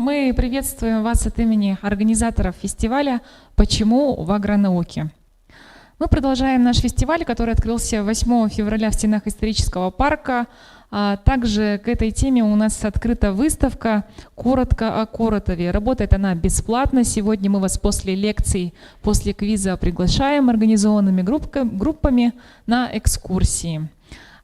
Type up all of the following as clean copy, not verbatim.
Мы приветствуем вас от имени организаторов фестиваля «Почему в агронауке?». Мы продолжаем наш фестиваль, который открылся 8 февраля в стенах исторического парка. Также к этой теме у нас открыта выставка «Коротко о Коротове». Работает она бесплатно. Сегодня мы вас после лекций, после квиза приглашаем организованными группами на экскурсии.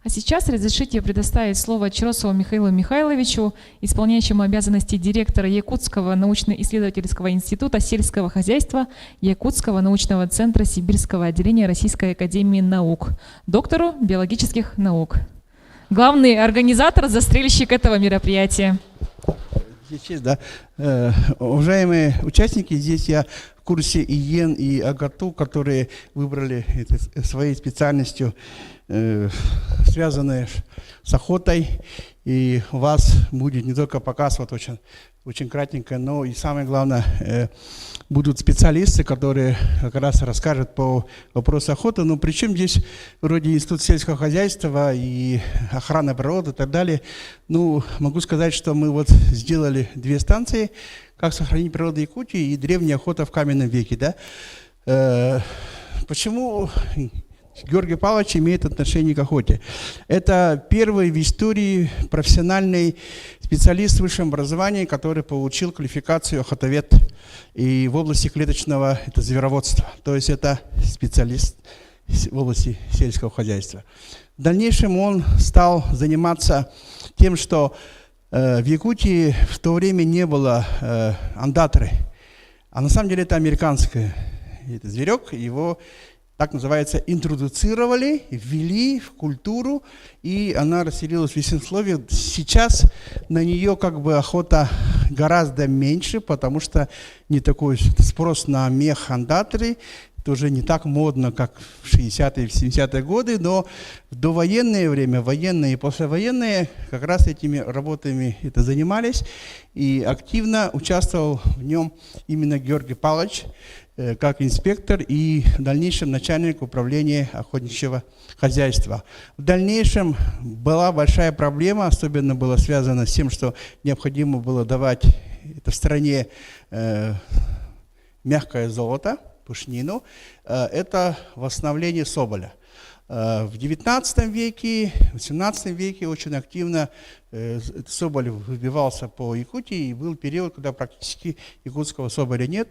А сейчас разрешите предоставить слово Чиросову Михаилу Михайловичу, исполняющему обязанности директора Якутского научно-исследовательского института сельского хозяйства Якутского научного центра Сибирского отделения Российской академии наук, доктору биологических наук. Главный организатор, застрельщик этого мероприятия. Да. Уважаемые участники, здесь я в курсе ИЕН и АГАТУ, которые выбрали своей специальностью, связанные с охотой. И у вас будет не только показ, вот очень кратенько, но и самое главное, будут специалисты, которые как раз расскажут по вопросу охоты. Но причем здесь вроде Институт сельского хозяйства и охрана природы и так далее. Ну, могу сказать, что мы вот сделали 2 станции, как сохранить природу Якутии и древняя охота в каменном веке. Да? Почему Георгий Павлович имеет отношение к охоте? Это первый в истории профессиональный специалист с высшим образованием, который получил квалификацию охотовед и в области клеточного звероводства. То есть это специалист в области сельского хозяйства. В дальнейшем он стал заниматься тем, что в Якутии в то время не было ондатры, а на самом деле это американский зверек, его так называется, интродуцировали, ввели в культуру, и она расселилась в лесных условиях. Сейчас на нее как бы охота гораздо меньше, потому что не такой спрос на мех ондатры, это уже не так модно, как в 60-е и 70-е годы, но в довоенное время, военные и послевоенные как раз этими работами занимались, и активно участвовал в нем именно Георгий Павлович, как инспектор и в дальнейшем начальник управления охотничьего хозяйства. В дальнейшем была большая проблема, особенно было связано с тем, что необходимо было давать в стране мягкое золото, пушнину. Это восстановление соболя. В XIX веке, в XVIII веке очень активно соболь выбивался по Якутии, и был период, когда практически якутского соболя нет.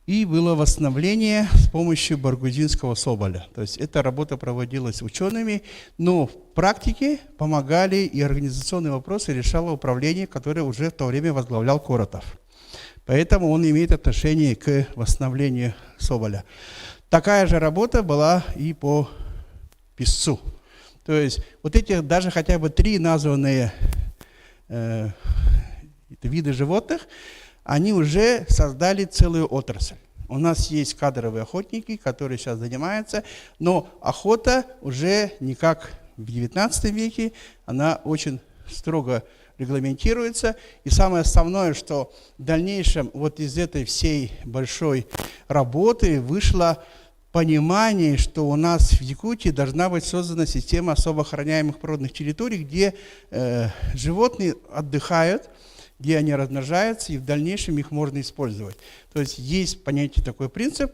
И было восстановление с помощью баргузинского соболя. То есть эта работа проводилась учеными, но в практике помогали и организационные вопросы решало управление, которое уже в то время возглавлял Коротов. Поэтому он имеет отношение к восстановлению соболя. Такая же работа была и по песцу. То есть вот эти даже хотя бы 3 названные виды животных, они уже создали целую отрасль. У нас есть кадровые охотники, которые сейчас занимаются, но охота уже не как в XIX веке, она очень строго регламентируется. И самое основное, что в дальнейшем вот из этой всей большой работы вышло понимание, что у нас в Якутии должна быть создана система особо охраняемых природных территорий, где животные отдыхают, где они размножаются, и в дальнейшем их можно использовать. То есть есть понятие, такой принцип: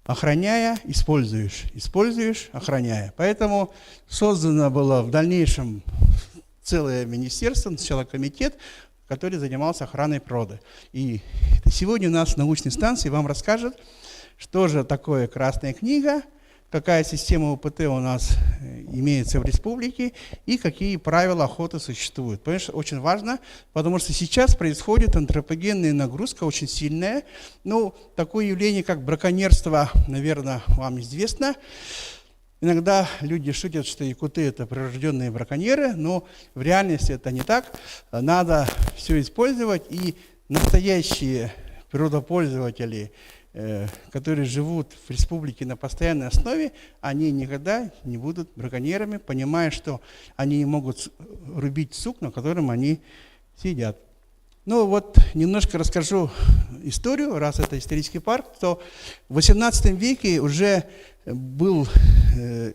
охраняя, используешь, используешь, охраняя. Поэтому создано было в дальнейшем целое министерство, сначала комитет, который занимался охраной природы. И сегодня у нас в научной станции вам расскажут, что же такое Красная книга, какая система УПТ у нас имеется в республике и какие правила охоты существуют. Понимаешь, очень важно, потому что сейчас происходит антропогенная нагрузка очень сильная. Ну, такое явление, как браконьерство, наверное, вам известно. Иногда люди шутят, что якуты – это прирожденные браконьеры, но в реальности это не так. Надо все использовать, и настоящие природопользователи, которые живут в республике на постоянной основе, они никогда не будут браконьерами, понимая, что они могут рубить сук, на котором они сидят. Ну вот немножко расскажу историю, раз это исторический парк, то в XVIII веке уже был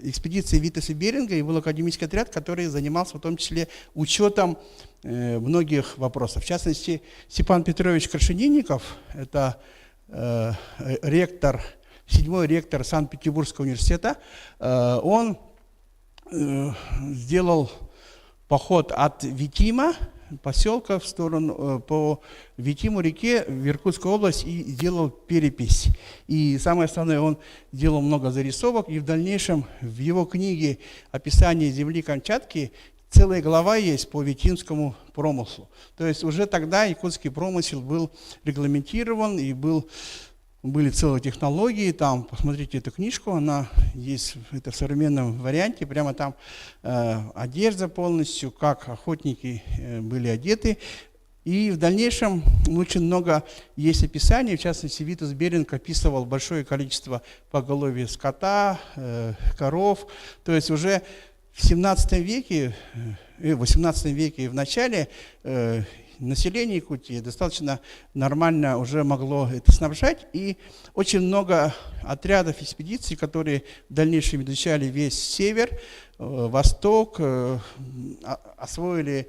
экспедиция Витаса Беринга и был академический отряд, который занимался в том числе учетом многих вопросов. В частности, Степан Петрович Крашенинников, это ректор, 7-й ректор Санкт-Петербургского университета, он сделал поход от Витима, поселка, в сторону, по Витиму реке в Иркутскую область и делал перепись. И самое основное, он делал много зарисовок, и в дальнейшем в его книге «Описание земли Камчатки» целая глава есть по витимскому промыслу. То есть уже тогда якутский промысел был регламентирован, и были целые технологии, там, посмотрите эту книжку, она есть в современном варианте, прямо там одежда полностью, как охотники были одеты. И в дальнейшем очень много есть описаний, в частности, Витас Беринг описывал большое количество поголовья скота, коров, то есть уже в 17 веке, в 18 веке и в начале население Якутии достаточно нормально уже могло это снабжать, и очень много отрядов экспедиций, которые в дальнейшем изучали весь север, восток, освоили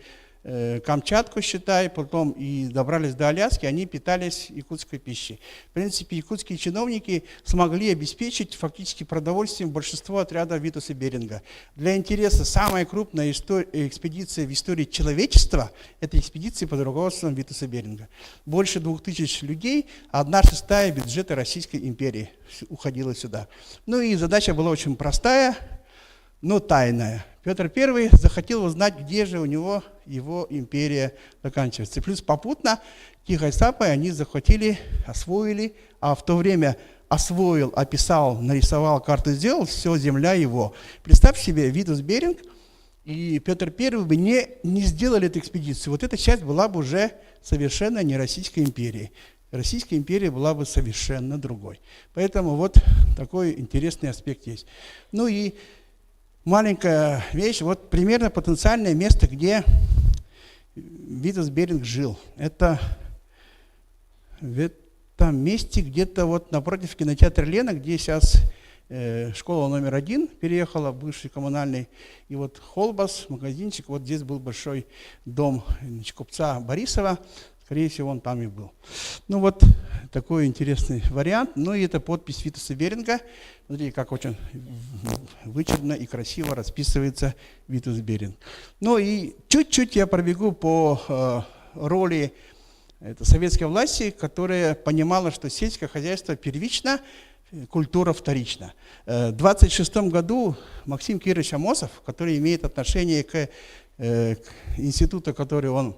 Камчатку, считай, потом и добрались до Аляски, они питались якутской пищей. В принципе, якутские чиновники смогли обеспечить фактически продовольствием большинство отрядов Витаса Беринга. Для интереса, самая крупная экспедиция в истории человечества – это экспедиция под руководством Витаса Беринга. Больше 2000 людей, 1/6 бюджета Российской империи уходила сюда. Ну и задача была очень простая, но тайная. Петр I захотел узнать, где же у него его империя заканчивается. Плюс попутно Тихой Сапой они захватили, освоили, а в то время освоил, описал, нарисовал карту, сделал, все, земля его. Представь себе, Витас Беринг и Петр I бы не сделали эту экспедицию. Вот эта часть была бы уже совершенно не Российской империей. Российская империя была бы совершенно другой. Поэтому вот такой интересный аспект есть. Ну и маленькая вещь, вот примерно потенциальное место, где Витас Беринг жил. Это в этом месте, где-то вот напротив кинотеатра «Лена», где сейчас школа номер 1 переехала, бывший коммунальный, и вот Холбас, магазинчик, вот здесь был большой дом купца Борисова, скорее всего, он там и был. Ну вот такой интересный вариант. Ну и это подпись Витаса Беринга. Смотрите, как очень вычурно и красиво расписывается Витас Беринг. Ну и чуть-чуть я пробегу по роли советской власти, которая понимала, что сельское хозяйство первично, культура вторична. В 26 году Максим Кирович Амосов, который имеет отношение к институту, который он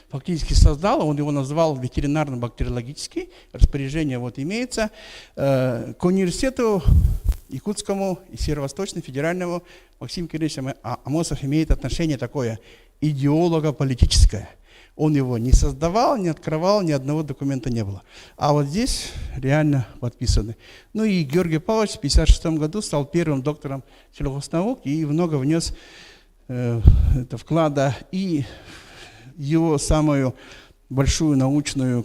фактически создал, он его назвал ветеринарно-бактериологический, распоряжение вот имеется, к университету Якутскому и Северо-Восточному федеральному Максим Кирович Амосов имеет отношение такое идеолого-политическое. Он его не создавал, не открывал, ни одного документа не было. А вот здесь реально подписаны. Ну и Георгий Павлович в 1956 году стал первым доктором сельхознаук и много внес вклада и его самую большую научную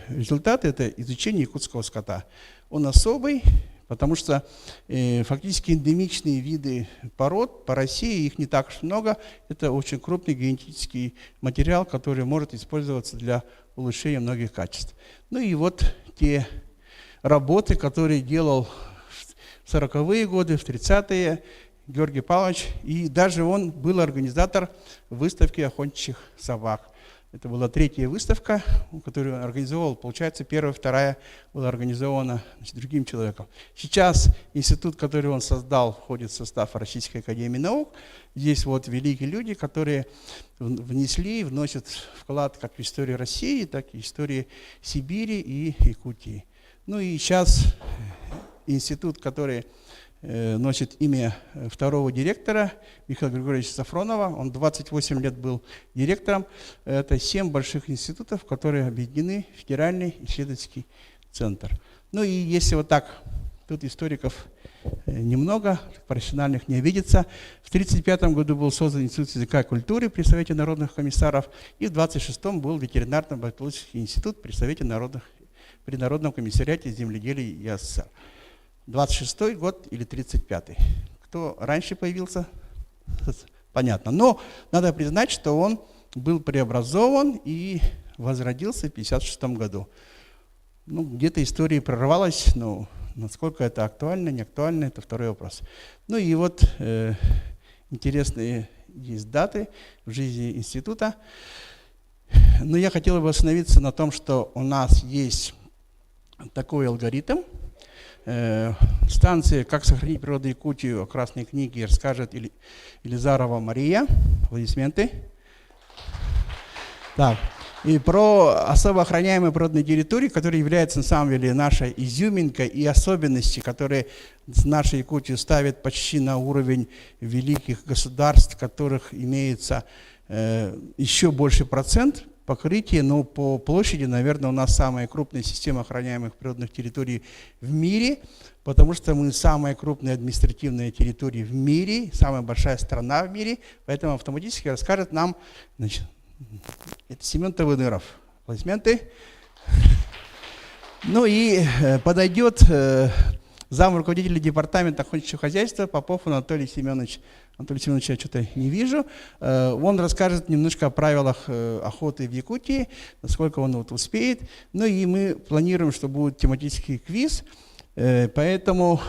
результат – это изучение якутского скота. Он особый, потому что фактически эндемичные виды пород по России, их не так уж много. Это очень крупный генетический материал, который может использоваться для улучшения многих качеств. Ну и вот те работы, которые делал в 40-е годы, в 30-е, Георгий Павлович, и даже он был организатор выставки охотничьих собак. Это была 3-я выставка, которую он организовал. Получается, 1-я, 2-я была организована другим человеком. Сейчас институт, который он создал, входит в состав Российской академии наук. Здесь вот великие люди, которые внесли, вносят вклад как в историю России, так и в историю Сибири и Якутии. Ну и сейчас институт, который носит имя второго директора Михаила Григорьевича Сафронова. Он 28 лет был директором. Это 7 больших институтов, которые объединены в Федеральный исследовательский центр. Ну и если вот так, тут историков немного, профессиональных не видится. В 1935 году был создан Институт языка и культуры при Совете народных комиссаров, и в 1926 был ветеринарно-ботанический институт при Совете при Народном комиссариате земледелия и СССР. 26 год или 35-й. Кто раньше появился, понятно. Но надо признать, что он был преобразован и возродился в 1956 году. Ну, где-то история прорвалась, но насколько это актуально, не актуально, это второй вопрос. Ну и вот интересные есть даты в жизни института. Но я хотел бы остановиться на том, что у нас есть такой алгоритм. Станция «Как сохранить природу Якутии» о Красной книге расскажет Елизарова Мария. Аплодисменты. Так. И про особо охраняемые природные территории, которые являются на самом деле нашей изюминкой и особенности, которые нашу Якутию ставят почти на уровень великих государств, в которых имеется еще больше процент покрытия, но по площади, наверное, у нас самая крупная система охраняемых природных территорий в мире, потому что мы самая крупная административная территория в мире, самая большая страна в мире, поэтому автоматически расскажет нам, значит, это Семен Тавыдыров. Аплодисменты. Ну и подойдет зам руководителя департамента охотничьего хозяйства Попов Анатолий Семенович. Анатолия Семеновича я что-то не вижу. Он расскажет немножко о правилах охоты в Якутии, насколько он вот успеет. Ну и мы планируем, что будет тематический квиз. Поэтому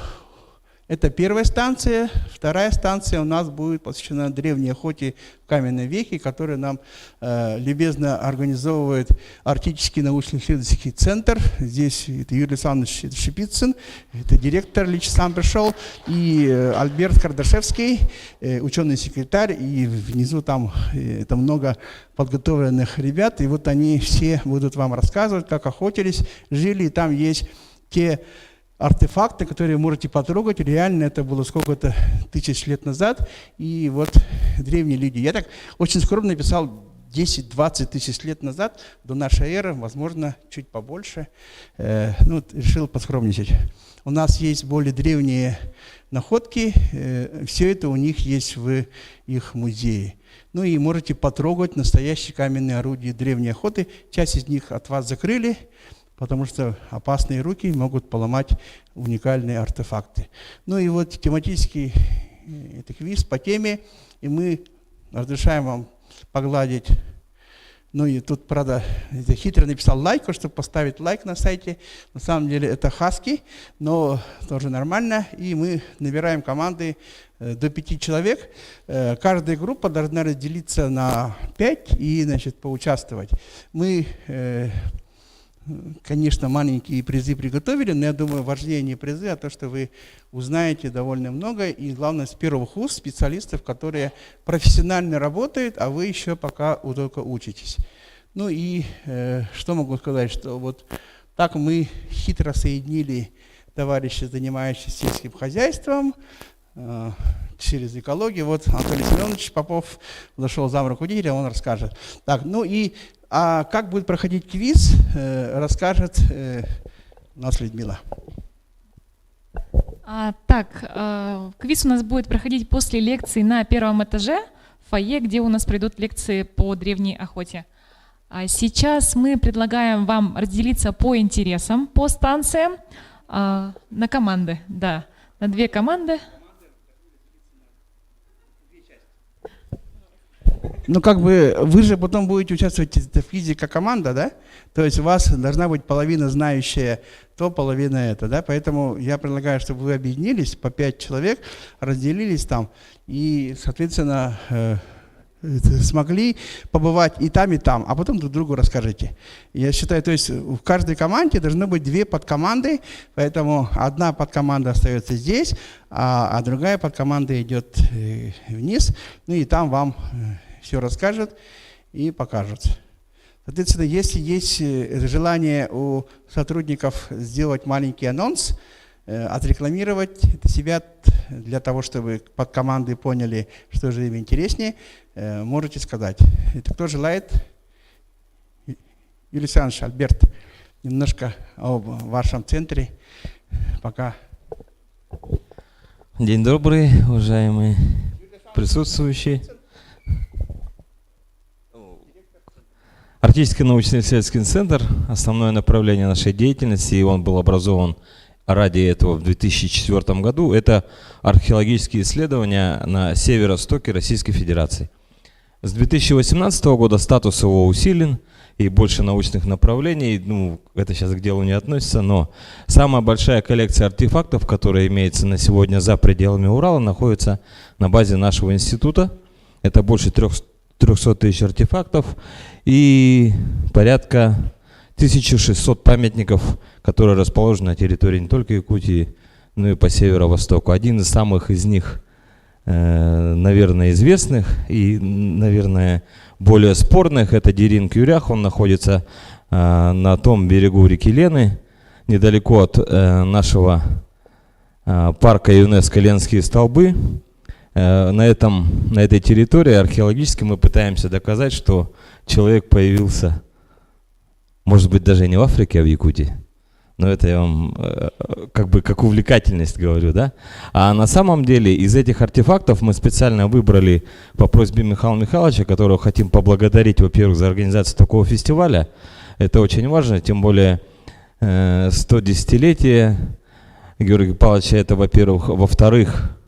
это первая станция. Вторая станция у нас будет посвящена древней охоте в каменном веке, которую нам любезно организовывает Арктический научно-исследовательский центр. Здесь это Юрий Александрович Шипицын, это директор, лично сам пришел, и Альберт Кардашевский, ученый-секретарь, и внизу там это много подготовленных ребят. И вот они все будут вам рассказывать, как охотились, жили, и там есть те артефакты, которые можете потрогать, реально это было сколько-то тысяч лет назад, и вот древние люди. Я так очень скромно написал 10-20 тысяч лет назад, до нашей эры, возможно, чуть побольше, решил поскромничать. У нас есть более древние находки, все это у них есть в их музее. Ну и можете потрогать настоящие каменные орудия древней охоты, часть из них от вас закрыли, потому что опасные руки могут поломать уникальные артефакты. Ну и вот тематический это квиз по теме, и мы разрешаем вам погладить. Ну и тут, правда, это хитро написал лайк, чтобы поставить лайк на сайте. На самом деле это хаски, но тоже нормально. И мы набираем команды до 5 человек. Каждая группа должна разделиться на 5 и, значит, поучаствовать. Мы конечно, маленькие призы приготовили, но я думаю, важнее не призы, а то, что вы узнаете довольно много, и главное, с первых уст специалистов, которые профессионально работают, а вы еще пока только учитесь. Ну и что могу сказать, что вот так мы хитро соединили товарищей, занимающихся сельским хозяйством, через экологию. Вот Анатолий Семенович Попов зашел зам руководителя, он расскажет. Так, ну и как будет проходить квиз, расскажет у нас Людмила. Квиз у нас будет проходить после лекции на первом этаже в фойе, где у нас пройдут лекции по древней охоте. А сейчас мы предлагаем вам разделиться по интересам, по станциям, на команды, да, на 2 команды. Ну, как бы, вы же потом будете участвовать в квизе как команда, да? То есть у вас должна быть половина знающая то, половина это, да? Поэтому я предлагаю, чтобы вы объединились, по 5 человек, разделились там, и, соответственно, смогли побывать и там, а потом друг другу расскажите. Я считаю, то есть в каждой команде должно быть 2 подкоманды, поэтому одна подкоманда остается здесь, а другая подкоманда идет вниз, ну и там вам все расскажут и покажут. Соответственно, если есть желание у сотрудников сделать маленький анонс, отрекламировать себя для того, чтобы подкоманды поняли, что же им интереснее, можете сказать. Это кто желает? Юрий Александрович, Альберт, немножко об вашем центре пока. День добрый, уважаемые присутствующие. Арктический научно-исследовательский центр – основное направление нашей деятельности, и он был образован ради этого в 2004 году. Это археологические исследования на северо-востоке Российской Федерации. С 2018 года статус его усилен, и больше научных направлений, ну, это сейчас к делу не относится, но самая большая коллекция артефактов, которая имеется на сегодня за пределами Урала, находится на базе нашего института. Это больше 300 тысяч артефактов и порядка 1600 памятников, которые расположены на территории не только Якутии, но и по северо-востоку. Один из самых из них, наверное, известных и, наверное, более спорных, это Дерин-Кюрях. Он находится на том берегу реки Лены, недалеко от нашего парка ЮНЕСКО «Ленские столбы». На этой территории археологически мы пытаемся доказать, что человек появился, может быть, даже не в Африке, а в Якутии. Но это я вам как увлекательность говорю, да? А на самом деле из этих артефактов мы специально выбрали по просьбе Михаила Михайловича, которого хотим поблагодарить, во-первых, за организацию такого фестиваля. Это очень важно, тем более 110-летие Георгия Павловича, это, во-первых. Во-вторых,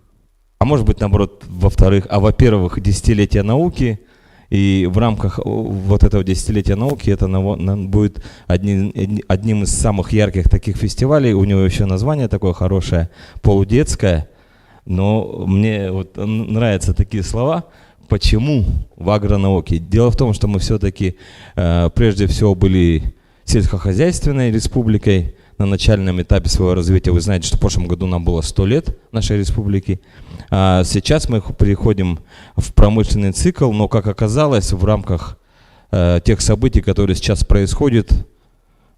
а может быть, наоборот, во-вторых, во-первых, десятилетие науки. И в рамках вот этого десятилетия науки это будет одним из самых ярких таких фестивалей. У него еще название такое хорошее, полудетское. Но мне вот нравятся такие слова. Почему в агронауке? Дело в том, что мы все-таки прежде всего были сельскохозяйственной республикой на начальном этапе своего развития. Вы знаете, что в прошлом году нам было 100 лет нашей республики. А сейчас мы переходим в промышленный цикл, но, как оказалось, в рамках тех событий, которые сейчас происходят,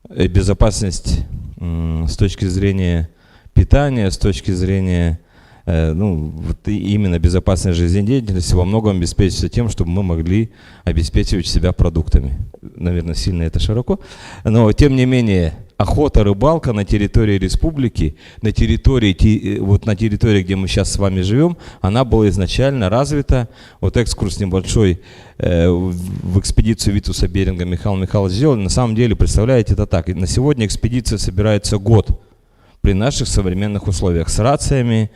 безопасность с точки зрения питания, с точки зрения именно безопасность жизнедеятельности во многом обеспечивается тем, чтобы мы могли обеспечивать себя продуктами. Наверное, сильно это широко, но тем не менее охота, рыбалка на территории республики, на территории, где мы сейчас с вами живем, она была изначально развита. Вот экскурс небольшой в экспедицию Витуса Беринга Михаил Михайлович сделал. На самом деле, представляете, это так. На сегодня экспедиция собирается год при наших современных условиях с рациями,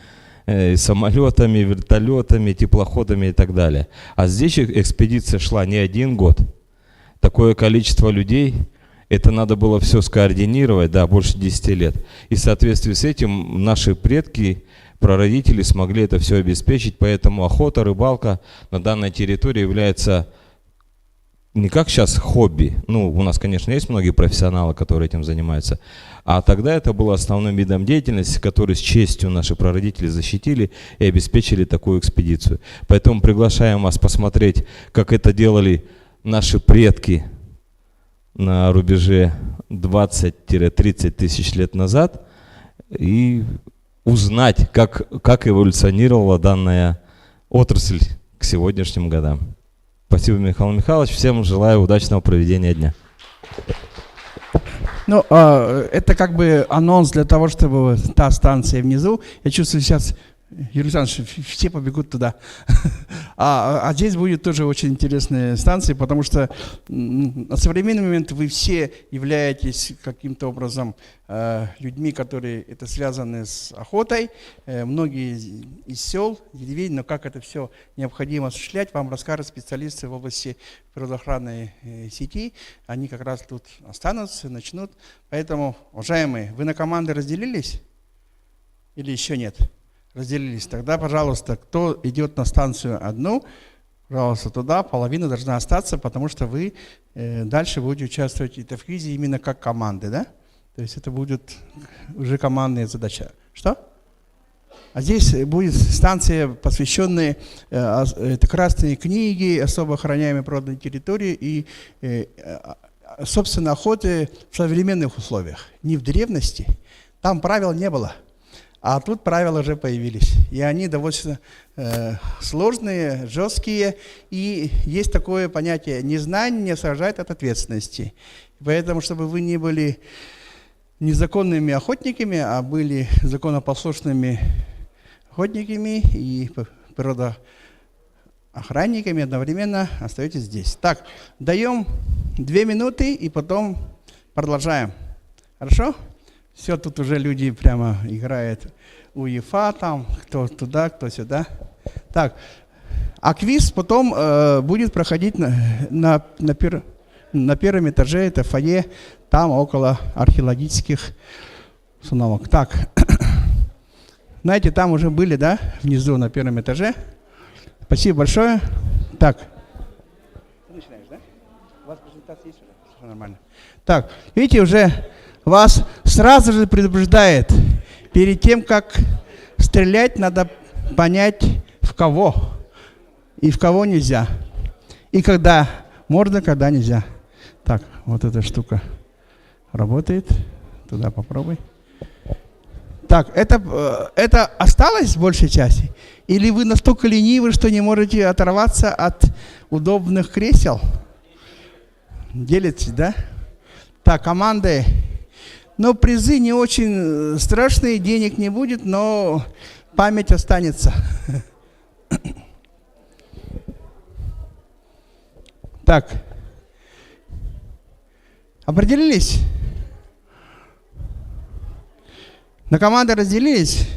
самолетами, вертолетами, теплоходами и так далее. А здесь экспедиция шла не 1 год. Такое количество людей, это надо было все скоординировать, да, больше 10 лет. И в соответствии с этим наши предки, прародители смогли это все обеспечить, поэтому охота, рыбалка на данной территории является не как сейчас хобби, у нас, конечно, есть многие профессионалы, которые этим занимаются, а тогда это было основным видом деятельности, который с честью наши прародители защитили и обеспечили такую экспедицию. Поэтому приглашаем вас посмотреть, как это делали наши предки на рубеже 20-30 тысяч лет назад и узнать, как эволюционировала данная отрасль к сегодняшним годам. Спасибо, Михаил Михайлович. Всем желаю удачного проведения дня. Это как бы анонс для того, чтобы та станция внизу. Я чувствую сейчас, Юрий Александрович, все побегут туда. А здесь будет тоже очень интересная станция, потому что на современный момент вы все являетесь каким-то образом людьми, которые это связаны с охотой. Многие из сел, деревень, но как это все необходимо осуществлять, вам расскажут специалисты в области природоохранной сети. Они как раз тут останутся, начнут. Поэтому, уважаемые, вы на команды разделились или еще нет? Разделились. Тогда, пожалуйста, кто идет на станцию одну, пожалуйста, туда, половина должна остаться, потому что вы дальше будете участвовать в квизе именно как команды, да? То есть это будет уже командная задача. Что? А здесь будет станция, посвященная красной книге, особо охраняемой природной территории и, собственно, охоты в современных условиях. Не в древности, там правил не было. А тут правила уже появились, и они довольно сложные, жесткие, и есть такое понятие: незнание не освобождает от ответственности. Поэтому, чтобы вы не были незаконными охотниками, а были законопослушными природоохотниками и природоохранниками одновременно остаетесь здесь. Так, даем 2 минуты и потом продолжаем. Хорошо? Все, тут уже люди прямо играют УЕФА, там, кто туда, кто сюда. Так, а квиз потом будет проходить на первом этаже, это фойе, там около археологических установок. Так, знаете, там уже были, да, внизу на первом этаже. Спасибо большое. Так, ты начинаешь, да? У вас презентация есть уже? Все нормально. Так, видите, уже вас сразу же предупреждает, перед тем, как стрелять, надо понять, в кого и в кого нельзя. И когда можно, когда нельзя. Так, вот эта штука работает. Туда попробуй. Так, это осталось в большей части? Или вы настолько ленивы, что не можете оторваться от удобных кресел? Делитесь, да? Так, команды. Но призы не очень страшные, денег не будет, но память останется. Так, определились? На команды разделились?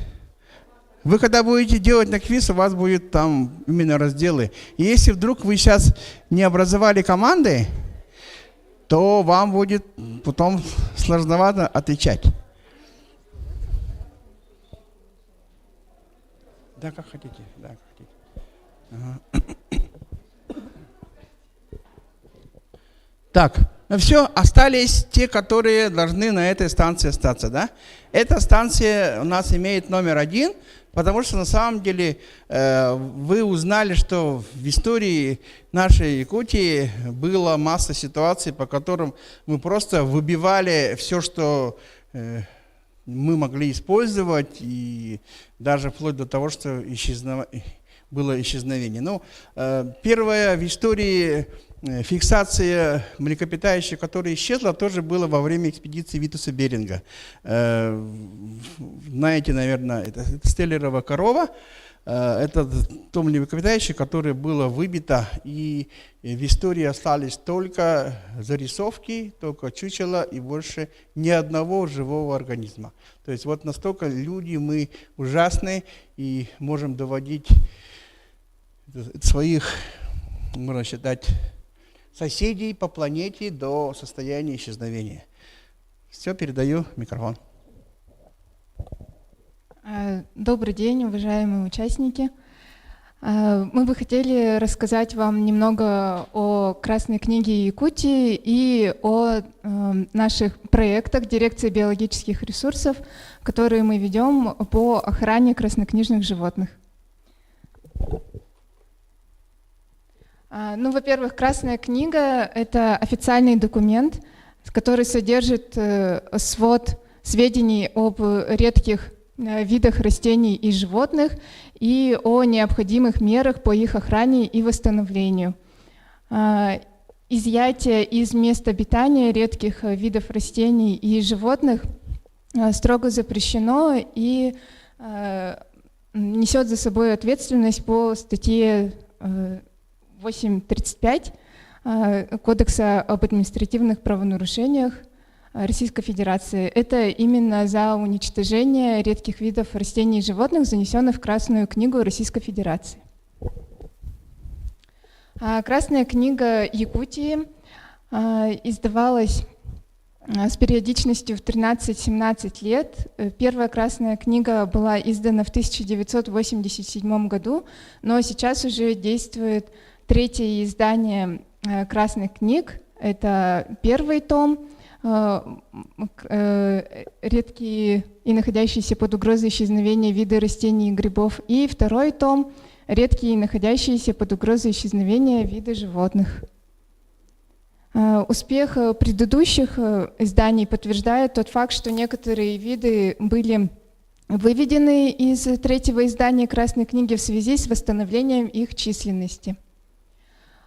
Вы когда будете делать на квиз, у вас будет там именно разделы. И если вдруг вы сейчас не образовали команды, то вам будет потом сложновато отвечать. Да, как хотите. Да, как хотите. Ага. Так, ну все, остались те, которые должны на этой станции остаться, да? Эта станция у нас имеет номер 1, потому что на самом деле вы узнали, что в истории нашей Якутии была масса ситуаций, по которым мы просто выбивали все, что мы могли использовать, и даже вплоть до того, что было исчезновение. Ну, первая в истории фиксация млекопитающих, которая исчезла, тоже было во время экспедиции Витуса Беринга. Знаете, наверное, это Стеллерова корова. Это то млекопитающее, которое было выбито, и в истории остались только зарисовки, только чучела и больше ни одного живого организма. То есть вот настолько люди мы ужасны и можем доводить своих, можно считать, соседей по планете до состояния исчезновения. Все, передаю микрофон. Добрый день, уважаемые участники. Мы бы хотели рассказать вам немного о Красной книге Якутии и о наших проектах Дирекции биологических ресурсов, которые мы ведем по охране краснокнижных животных. Ну, во-первых, Красная книга – это официальный документ, который содержит свод сведений об редких видах растений и животных и о необходимых мерах по их охране и восстановлению. Изъятие из мест обитания редких видов растений и животных строго запрещено и несет за собой ответственность по статье 8.35 Кодекса об административных правонарушениях Российской Федерации. Это именно за уничтожение редких видов растений и животных, занесенных в Красную книгу Российской Федерации. Красная книга Якутии издавалась с периодичностью в 13-17 лет. Первая Красная книга была издана в 1987 году, но сейчас уже действует третье издание Красных книг. Это первый том, редкие и находящиеся под угрозой исчезновения виды растений и грибов, и второй том, редкие и находящиеся под угрозой исчезновения виды животных. Успех предыдущих изданий подтверждает тот факт, что некоторые виды были выведены из третьего издания Красной книги в связи с восстановлением их численности.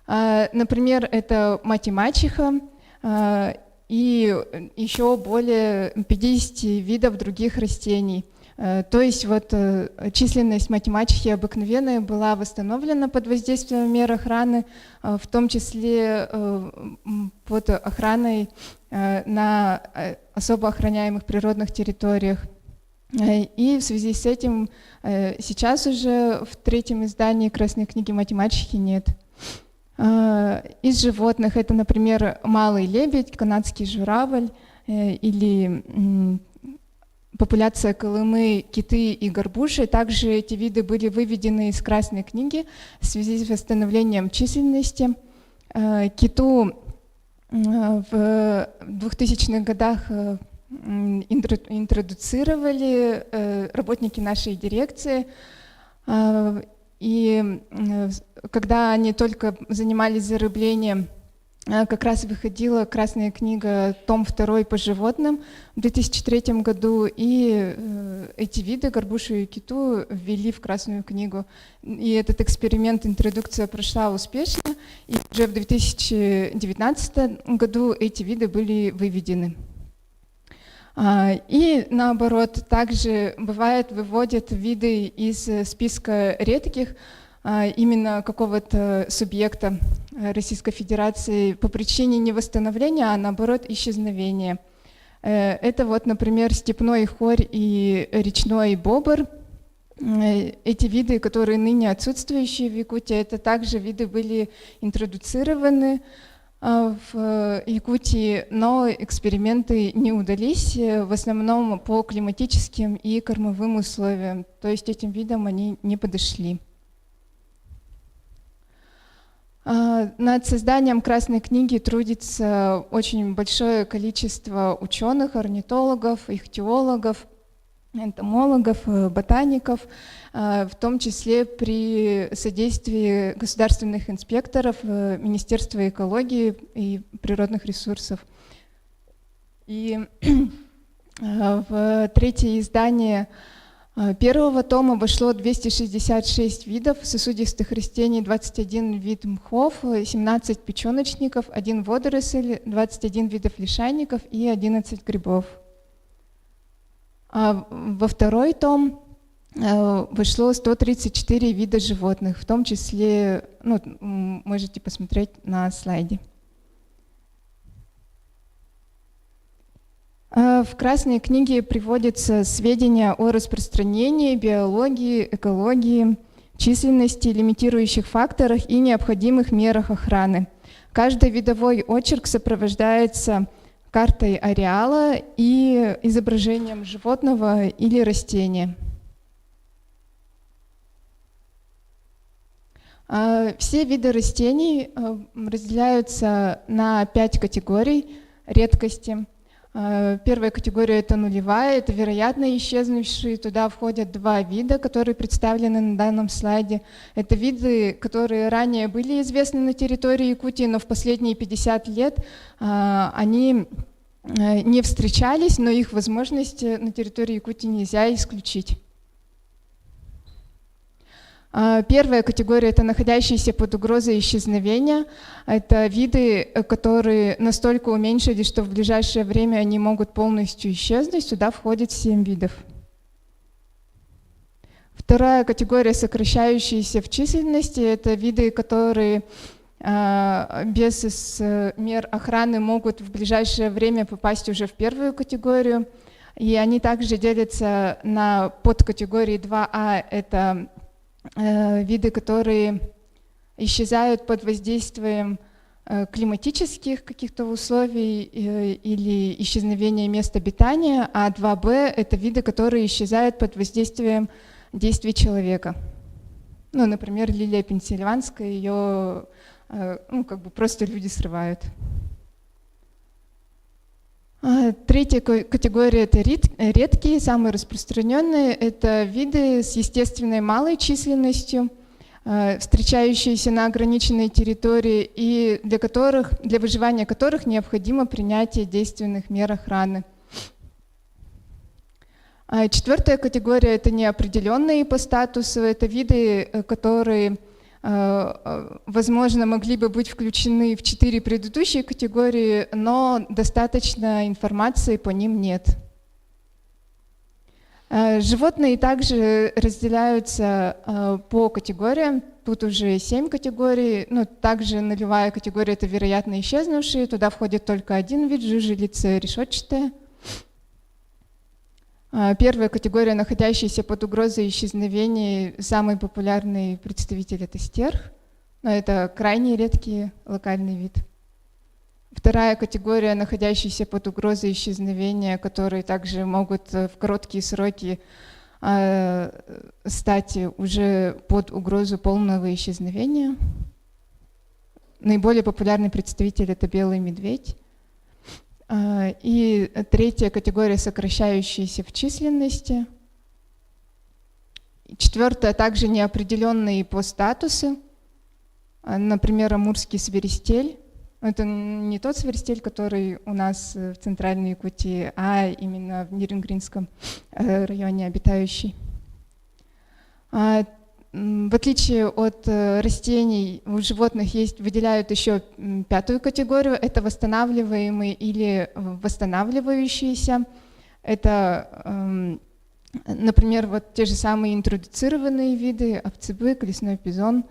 Например, это мать и мачеха и еще более 50 видов других растений. То есть вот численность математики обыкновенная была восстановлена под воздействием мер охраны, в том числе под охраной на особо охраняемых природных территориях. И в связи с этим сейчас уже в третьем издании Красной книги математики нет. Из животных это, например, малый лебедь, канадский журавль или популяция колымы, киты и горбуши. Также эти виды были выведены из Красной книги в связи с восстановлением численности. Киту в 2000-х годах интродуцировали работники нашей дирекции. И когда они только занимались зарыблением, как раз выходила Красная книга, том 2 по животным в 2003 году, и эти виды, горбушу и киту, ввели в Красную книгу. И этот эксперимент, интродукция прошла успешно, и уже в 2019 году эти виды были выведены. И наоборот, также бывает, выводят виды из списка редких, именно какого-то субъекта Российской Федерации по причине не восстановления, а наоборот исчезновения. Это вот, например, степной хорь и речной бобр. Эти виды, которые ныне отсутствующие в Якутии, это также виды были интродуцированы в Якутии, но эксперименты не удались, в основном по климатическим и кормовым условиям, то есть этим видам они не подошли. Над созданием Красной книги трудится очень большое количество ученых, орнитологов, ихтиологов, энтомологов, ботаников, в том числе при содействии государственных инспекторов Министерства экологии и природных ресурсов. И в третье издание первого тома вошло 266 видов сосудистых растений, 21 вид мхов, 17 печеночников, 1 водоросль, 21 видов лишайников и 11 грибов. Во второй том вошло 134 вида животных, в том числе, можете посмотреть на слайде. В Красной книге приводятся сведения о распространении, биологии, экологии, численности, лимитирующих факторах и необходимых мерах охраны. Каждый видовой очерк сопровождается картой ареала и изображением животного или растения. Все виды растений разделяются на 5 категорий редкости. Первая категория – это нулевая, это вероятно исчезнувшие. Туда входят 2 вида, которые представлены на данном слайде. Это виды, которые ранее были известны на территории Якутии, но в последние 50 лет они не встречались, но их возможности на территории Якутии нельзя исключить. Первая категория – это находящиеся под угрозой исчезновения. Это виды, которые настолько уменьшились, что в ближайшее время они могут полностью исчезнуть. Сюда входит 7 видов. Вторая категория – сокращающиеся в численности. Это виды, которые без мер охраны могут в ближайшее время попасть уже в первую категорию. И они также делятся на подкатегории 2А. Это виды, которые исчезают под воздействием климатических каких-то условий или исчезновения места обитания, а 2Б – это виды, которые исчезают под воздействием действий человека. Например, лилия пенсильванская, ее просто люди срывают. Третья категория – это редкие, самые распространенные. Это виды с естественной малой численностью, встречающиеся на ограниченной территории и для выживания которых необходимо принятие действенных мер охраны. Четвертая категория – это неопределенные по статусу. Это виды, которые, возможно, могли бы быть включены в 4 предыдущие категории, но достаточно информации по ним нет. Животные также разделяются по категориям. Тут уже 7 категорий. Ну, также нулевая категория — это вероятно исчезнувшие. Туда входит только один вид — жужелицы решетчатые. Первая категория, находящаяся под угрозой исчезновения, самый популярный представитель — это стерх. Но это крайне редкий локальный вид. Вторая категория, находящаяся под угрозой исчезновения, которые также могут в короткие сроки стать уже под угрозу полного исчезновения. Наиболее популярный представитель — это белый медведь. И третья категория, сокращающаяся в численности. Четвертая — также неопределенные по статусу. Например, амурский свиристель. Это не тот свиристель, который у нас в Центральной Якутии, а именно в Нирингринском районе обитающий. В отличие от растений, у животных выделяют еще пятую категорию. Это восстанавливаемые или восстанавливающиеся. Это, например, вот те же самые интродуцированные виды: овцебык, лесной бизон.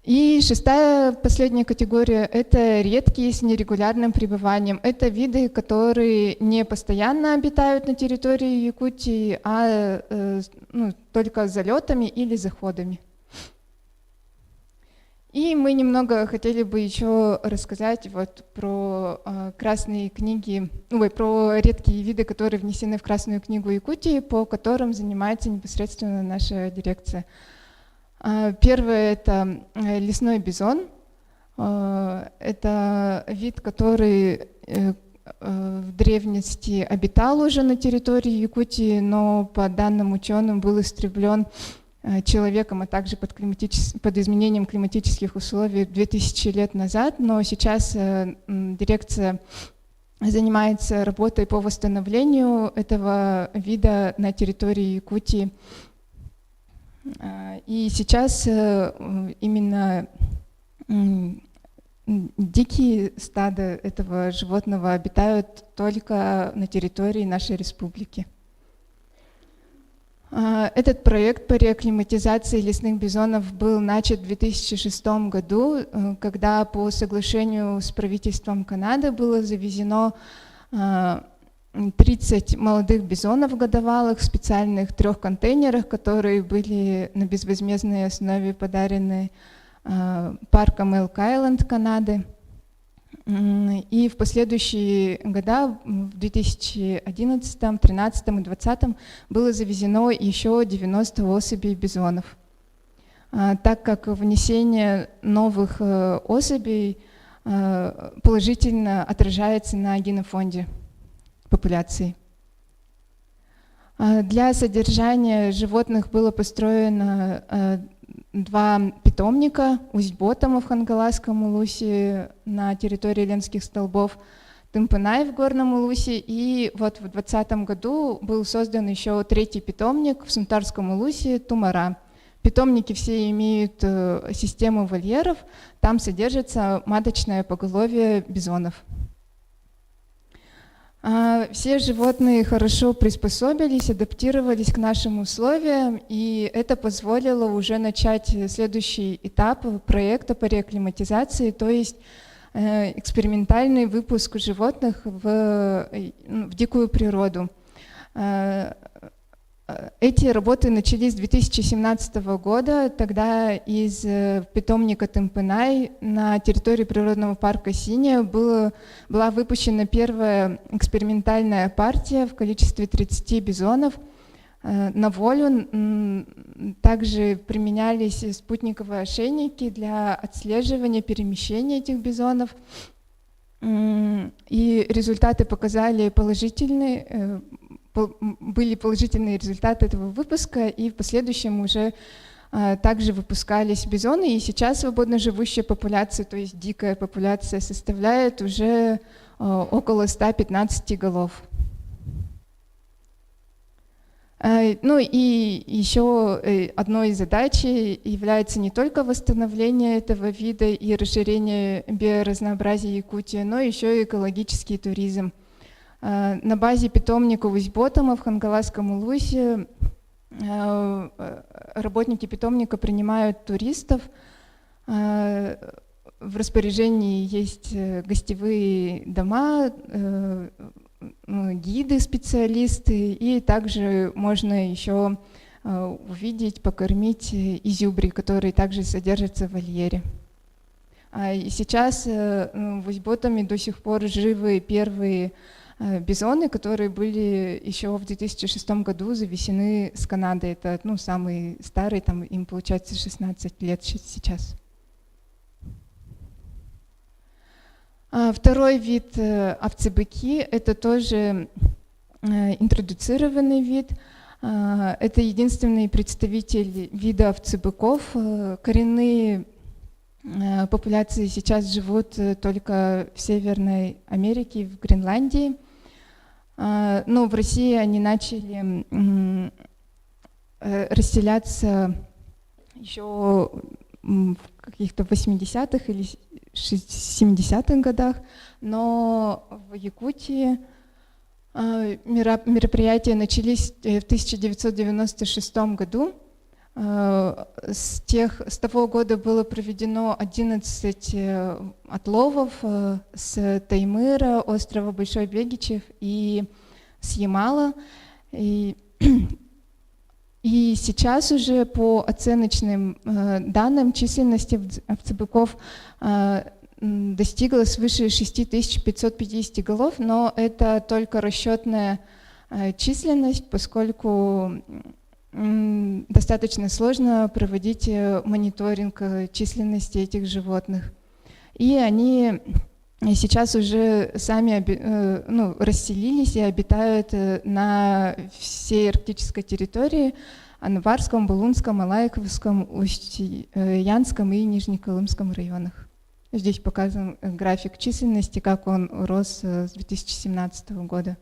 И шестая, последняя категория — это редкие с нерегулярным пребыванием. Это виды, которые не постоянно обитают на территории Якутии, а только залетами или заходами. И мы немного хотели бы еще рассказать вот про красные книги, про редкие виды, которые внесены в Красную книгу Якутии, по которым занимается непосредственно наша дирекция. Первое — это лесной бизон. Это вид, который в древности обитал уже на территории Якутии, но по данным ученым был истреблен человеком, а также под изменением климатических условий 2000 лет назад. Но сейчас дирекция занимается работой по восстановлению этого вида на территории Якутии. И сейчас именно дикие стада этого животного обитают только на территории нашей республики. Этот проект по реакклиматизации лесных бизонов был начат в 2006 году, когда по соглашению с правительством Канады было завезено 30 молодых бизонов годовалых в специальных 3 контейнерах, которые были на безвозмездной основе подарены парком Элк-Айленд Канады. И в последующие года, в 2011, 2013 и 2020, было завезено еще 90 особей бизонов. Так как внесение новых особей положительно отражается на генофонде популяции. Для содержания животных было построено 2 питомника: Усть-Ботома в Хангаласском Улусе на территории Ленских столбов, Тымпынай в Горном Улусе, и вот в 2020 году был создан еще 3-й питомник в Сунтарском Улусе, Тумара. Питомники все имеют систему вольеров, там содержится маточное поголовье бизонов. Все животные хорошо приспособились, адаптировались к нашим условиям, и это позволило уже начать следующий этап проекта по реакклиматизации, то есть экспериментальный выпуск животных в дикую природу. Эти работы начались с 2017 года. Тогда из питомника Тымпынай на территории природного парка Синяя была выпущена первая экспериментальная партия в количестве 30 бизонов на волю. Также применялись спутниковые ошейники для отслеживания перемещения этих бизонов. И результаты показали были положительные результаты этого выпуска, и в последующем уже также выпускались бизоны, и сейчас свободно живущая популяция, то есть дикая популяция, составляет уже около 115 голов. Ну и еще одной из задач является не только восстановление этого вида и расширение биоразнообразия Якутии, но еще и экологический туризм. На базе питомника Усть-Ботома в Хангаласском улусе работники питомника принимают туристов. В распоряжении есть гостевые дома, гиды, специалисты, и также можно еще увидеть, покормить изюбри, которые также содержатся в вольере. И сейчас в Усть-Ботоме до сих пор живы первые бизоны, которые были еще в 2006 году завезены с Канады. Это самый старый, там им получается 16 лет сейчас. Второй вид овцы-быки – это тоже интродуцированный вид. Это единственный представитель вида овцы-быков. Коренные популяции сейчас живут только в Северной Америке, в Гренландии. Но в России они начали расселяться еще в каких-то 80-х или 70-х годах, но в Якутии мероприятия начались в 1996 году. С того года было проведено 11 отловов с Таймыра, острова Большой Бегичев и с Ямала. И сейчас уже по оценочным данным численность овцебыков достигла свыше 6550 голов, но это только расчетная численность, поскольку достаточно сложно проводить мониторинг численности этих животных. И они сейчас уже сами расселились и обитают на всей арктической территории, Анварском, Булунском, Алайковском, Усть-Янском и Нижнеколымском районах. Здесь показан график численности, как он рос с 2017 года.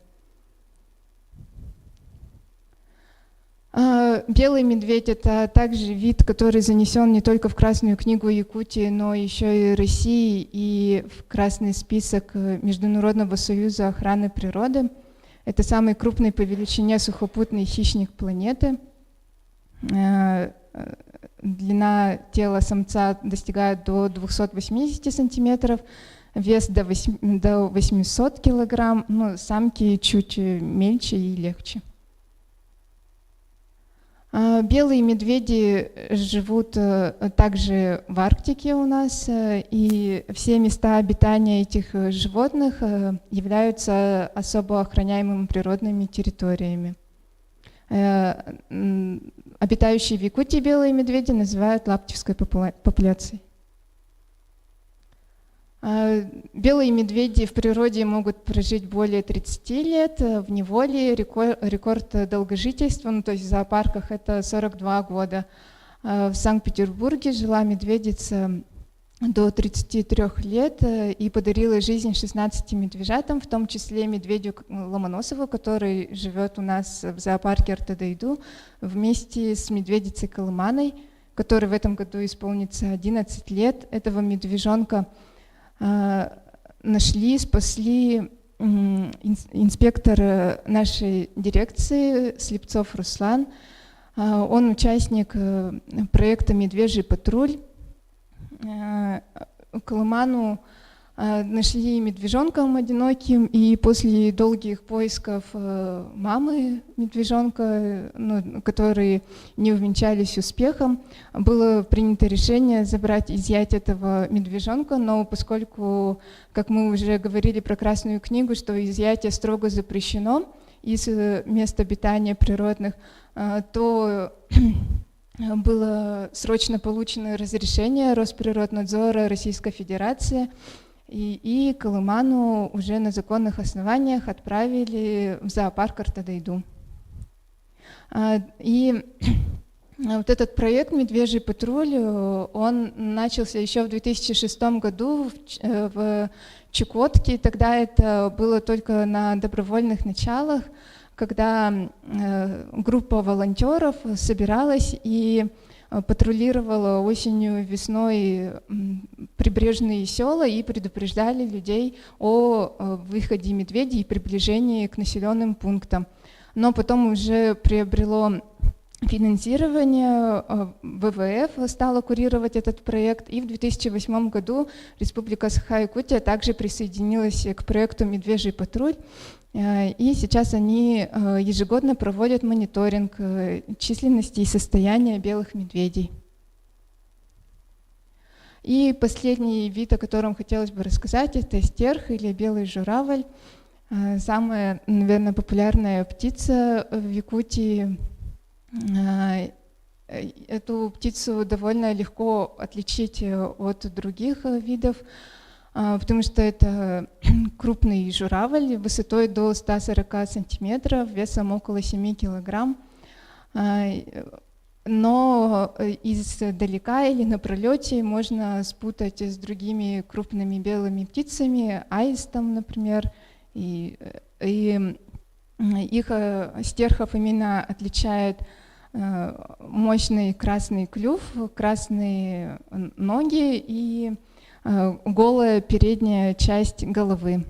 Белый медведь – это также вид, который занесен не только в Красную книгу Якутии, но еще и России и в Красный список Международного союза охраны природы. Это самый крупный по величине сухопутный хищник планеты. Длина тела самца достигает до 280 сантиметров, вес до 800 килограмм, но самки чуть мельче и легче. Белые медведи живут также в Арктике у нас, и все места обитания этих животных являются особо охраняемыми природными территориями. Обитающие в Якутии белые медведи называют лаптевской популяцией. Белые медведи в природе могут прожить более 30 лет, в неволе рекорд долгожительства, то есть в зоопарках это 42 года. В Санкт-Петербурге жила медведица до 33 лет и подарила жизнь 16 медвежатам, в том числе медведю Ломоносову, который живет у нас в зоопарке Артадайду, вместе с медведицей Колыманой, которой в этом году исполнится 11 лет. Этого медвежонка нашли, спасли инспектор нашей дирекции Слепцов Руслан. Он участник проекта «Медвежий патруль». Колыману нашли медвежонком одиноким, и после долгих поисков мамы медвежонка, которые не увенчались успехом, было принято решение изъять этого медвежонка, но поскольку, как мы уже говорили про Красную книгу, что изъятие строго запрещено из мест обитания природных, то было срочно получено разрешение Росприроднадзора Российской Федерации, и Колыману уже на законных основаниях отправили в зоопарк Артадайду. И вот этот проект «Медвежий патруль», он начался еще в 2006 году в Чукотке. Тогда это было только на добровольных началах, когда группа волонтеров собиралась и патрулировала осенью, весной прибрежные села и предупреждали людей о выходе медведей и приближении к населенным пунктам. Но потом уже приобрело финансирование, ВВФ стала курировать этот проект, и в 2008 году Республика Саха-Якутия также присоединилась к проекту «Медвежий патруль», и сейчас они ежегодно проводят мониторинг численности и состояния белых медведей. И последний вид, о котором хотелось бы рассказать, это стерх или белый журавль. Самая, наверное, популярная птица в Якутии. Эту птицу довольно легко отличить от других видов, потому что это крупный журавль высотой до 140 сантиметров, весом около 7 килограмм. Но издалека или на пролете можно спутать с другими крупными белыми птицами, аистом, например, и их стерхов именно отличает мощный красный клюв, красные ноги и голая передняя часть головы.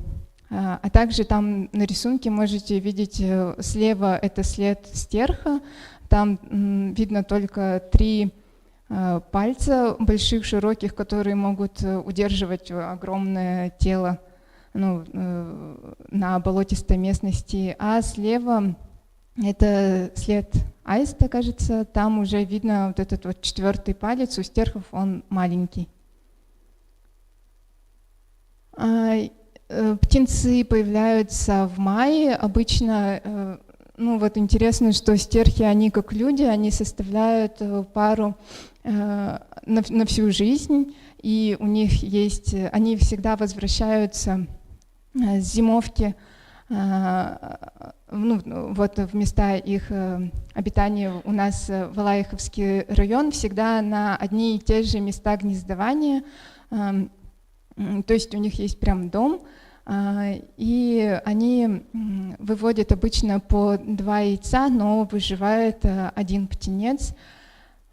А также там на рисунке можете видеть слева это след стерха, там видно только 3 пальца больших, широких, которые могут удерживать огромное тело на болотистой местности, а слева это след аиста, кажется, там уже видно вот этот вот 4-й палец, у стерхов он маленький. Птенцы появляются в мае, обычно, вот интересно, что стерхи, они как люди, они составляют пару на всю жизнь, и у них есть, они всегда возвращаются с зимовки вот в места их обитания. У нас Валаиховский район всегда на одни и те же места гнездования, то есть у них есть прям дом, и они выводят обычно по 2 яйца, но выживает 1 птенец.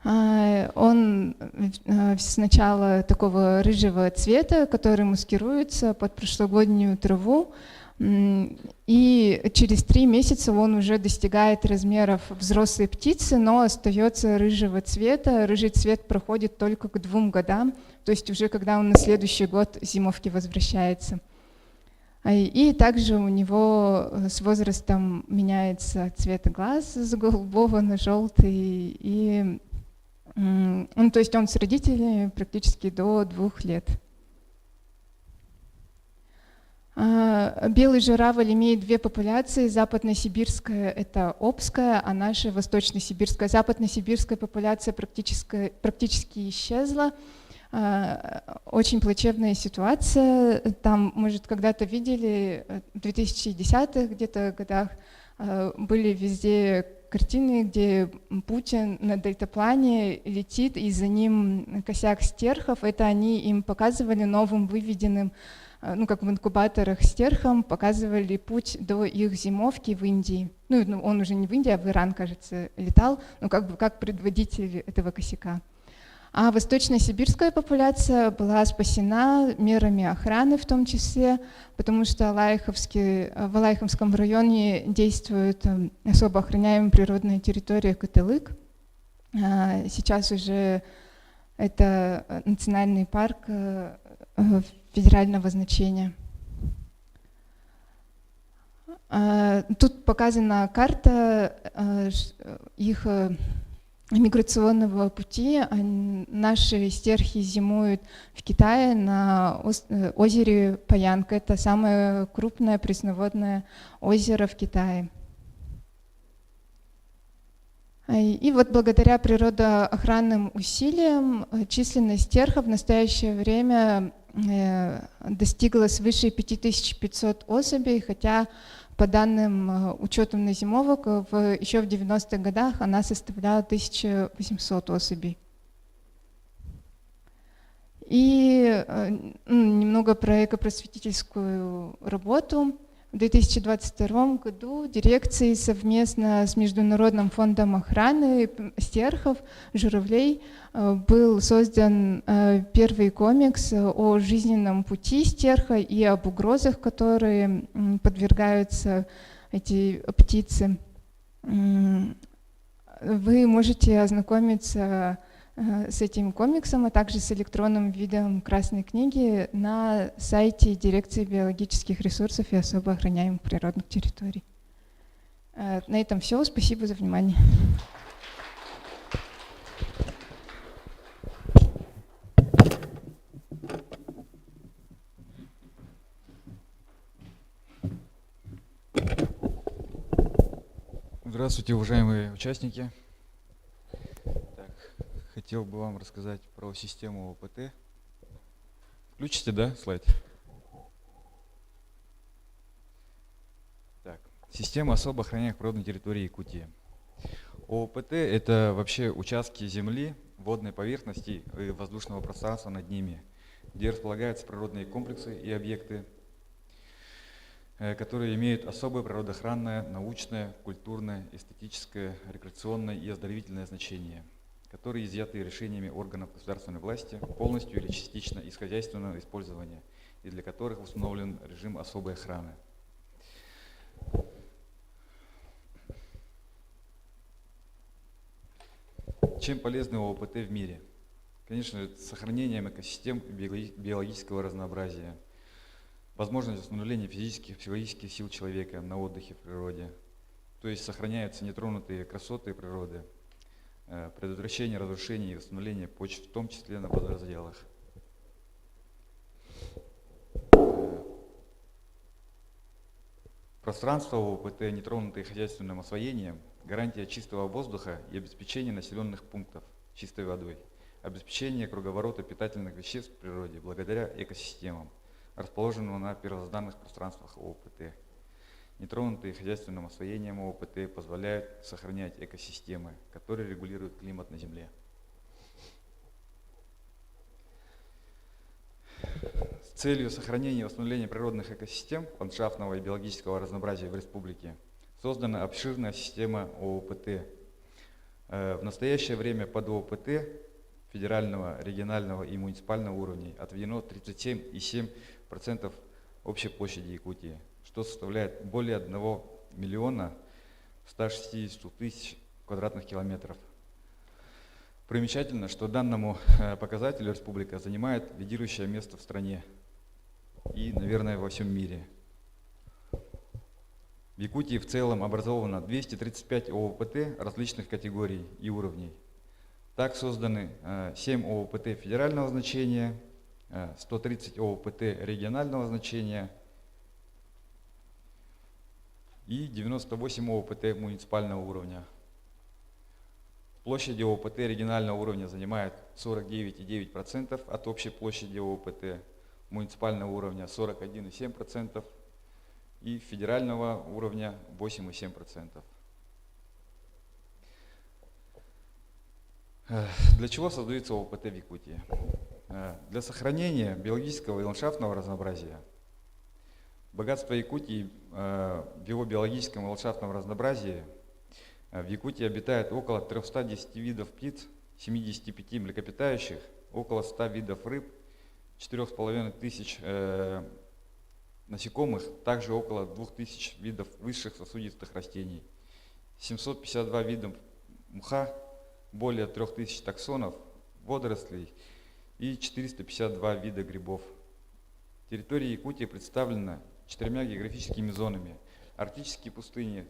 Он сначала такого рыжего цвета, который маскируется под прошлогоднюю траву, и через 3 месяца он уже достигает размеров взрослой птицы, но остается рыжего цвета. Рыжий цвет проходит только к 2 годам, то есть уже когда он на следующий год зимовки возвращается. И также у него с возрастом меняется цвет глаз с голубого на желтый, и то есть он с родителями практически до 2 лет. Белый журавль имеет 2 популяции. Западносибирская – это обская, а наша восточносибирская. Западносибирская популяция практически исчезла. Очень плачевная ситуация. Там, может, когда-то видели, в 2010-х где-то годах были везде картины, где Путин на дельтаплане летит, и за ним косяк стерхов. Это они им показывали новым выведенным, как в инкубаторах стерхам, показывали путь до их зимовки в Индии. Он уже не в Индии, а в Иран, кажется, летал, как предводитель этого косяка. А восточно-сибирская популяция была спасена мерами охраны в том числе, потому что в Валаиховском районе действует особо охраняемая природная территория Кытылык. Сейчас уже это национальный парк федерального значения. Тут показана карта их миграционного пути. Наши стерхи зимуют в Китае на озере Паянка. Это самое крупное пресноводное озеро в Китае. И вот благодаря природоохранным усилиям численность стерхов в настоящее время достигла свыше 5500 особей, хотя по данным учетом зимовок еще в 90-х годах она составляла 1800 особей. И немного про экопросветительскую работу. В 2022 году дирекцией совместно с Международным фондом охраны стерхов, журавлей, был создан первый комикс о жизненном пути стерха и об угрозах, которые подвергаются эти птицы. Вы можете ознакомиться с этим комиксом, а также с электронным видом Красной книги на сайте Дирекции биологических ресурсов и особо охраняемых природных территорий. На этом все. Спасибо за внимание. Здравствуйте, уважаемые участники. Хотел бы вам рассказать про систему ОПТ. Включите, да, слайд? Так, система особо охраняемых природных территорий Якутии. ОПТ – это вообще участки земли, водной поверхности и воздушного пространства над ними, где располагаются природные комплексы и объекты, которые имеют особое природоохранное, научное, культурное, эстетическое, рекреационное и оздоровительное значение, которые изъяты решениями органов государственной власти полностью или частично из хозяйственного использования и для которых установлен режим особой охраны. Чем полезны ОПТ в мире? Конечно, сохранением экосистем и биологического разнообразия, возможность восстановления физических и психологических сил человека на отдыхе в природе, то есть сохраняются нетронутые красоты природы, предотвращение разрушения и восстановление почв, в том числе на водоразделах. Пространство ОПТ, нетронутые хозяйственным освоением, гарантия чистого воздуха и обеспечение населенных пунктов чистой водой, обеспечение круговорота питательных веществ в природе благодаря экосистемам, расположенным на первозданных пространствах ОПТ. Нетронутые хозяйственным освоением ОПТ позволяют сохранять экосистемы, которые регулируют климат на Земле. С целью сохранения и восстановления природных экосистем, ландшафтного и биологического разнообразия в республике создана обширная система ОПТ. В настоящее время под ОПТ федерального, регионального и муниципального уровней отведено 37,7% общей площади Якутии, что составляет более 1 миллиона 160 тысяч квадратных километров. Примечательно, что данному показателю республика занимает лидирующее место в стране и, наверное, во всем мире. В Якутии в целом образовано 235 ООПТ различных категорий и уровней. Так созданы 7 ООПТ федерального значения, 130 ООПТ регионального значения и 98 ООПТ муниципального уровня. Площадь ООПТ регионального уровня занимает 49,9% от общей площади ООПТ, муниципального уровня 41,7% и федерального уровня 8,7%. Для чего создается ООПТ в Якутии? Для сохранения биологического и ландшафтного разнообразия. Богатство Якутии в его биологическом и ландшафтном разнообразии. В Якутии обитает около 310 видов птиц, 75 млекопитающих, около 100 видов рыб, 4500 насекомых, также около 2000 видов высших сосудистых растений, 752 видов мха, более 3000 таксонов, водорослей и 452 вида грибов. Территория Якутии представлена 4 географическими зонами: арктические пустыни,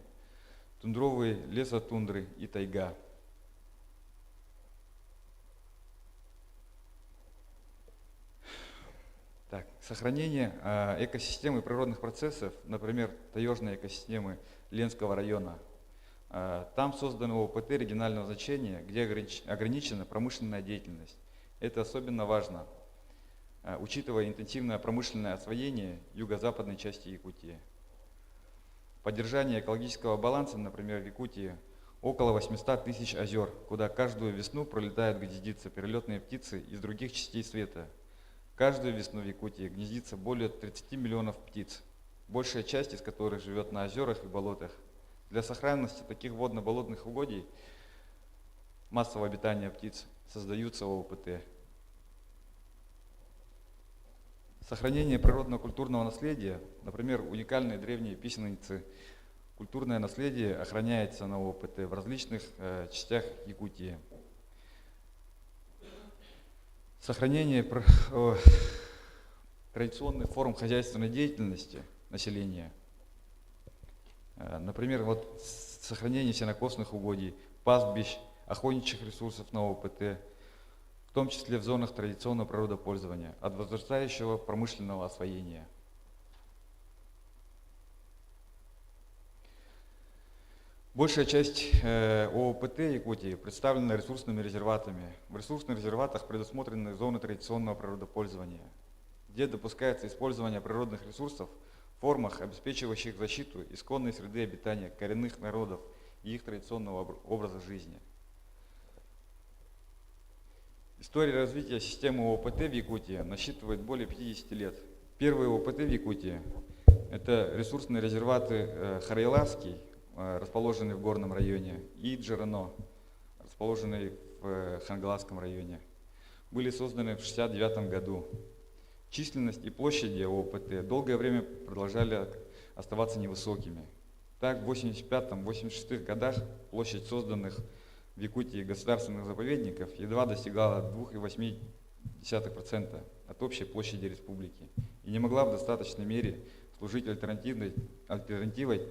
тундровые лесотундры и тайга. Так, сохранение экосистемы и природных процессов, например, таежные экосистемы Ленского района. Там созданы ООПТ регионального значения, где ограничена промышленная деятельность. Это особенно важно, учитывая интенсивное промышленное освоение юго-западной части Якутии. Поддержание экологического баланса, например, в Якутии около 800 тысяч озер, куда каждую весну пролетают гнездиться перелетные птицы из других частей света. Каждую весну в Якутии гнездится более 30 миллионов птиц. большая часть из которых живет на озерах и болотах. Для сохранности таких водно-болотных угодий массового обитания птиц создаются ООПТ. Сохранение природно-культурного наследия, например, уникальные древние письменницы, культурное наследие охраняется на ООПТ в различных частях Якутии. Сохранение традиционных форм хозяйственной деятельности населения, например, сохранение сенокосных угодий, пастбищ, охотничьих ресурсов на ООПТ, в том числе в зонах традиционного природопользования, от возрастающего промышленного освоения. Большая часть ООПТ Якутии представлена ресурсными резерватами. В ресурсных резерватах предусмотрены зоны традиционного природопользования, где допускается использование природных ресурсов в формах, обеспечивающих защиту исконной среды обитания коренных народов и их традиционного образа жизни. История развития системы ООПТ в Якутии насчитывает более 50 лет. Первые ООПТ в Якутии – это ресурсные резерваты Харайлавский, расположенный в горном районе, и Джерано, расположенный в Хангаласском районе. Были созданы в 1969 году. Численность и площади ООПТ долгое время продолжали оставаться невысокими. Так, в 1985-1986 годах площадь созданных в Якутии государственных заповедников едва достигала 2,8% от общей площади республики и не могла в достаточной мере служить альтернативой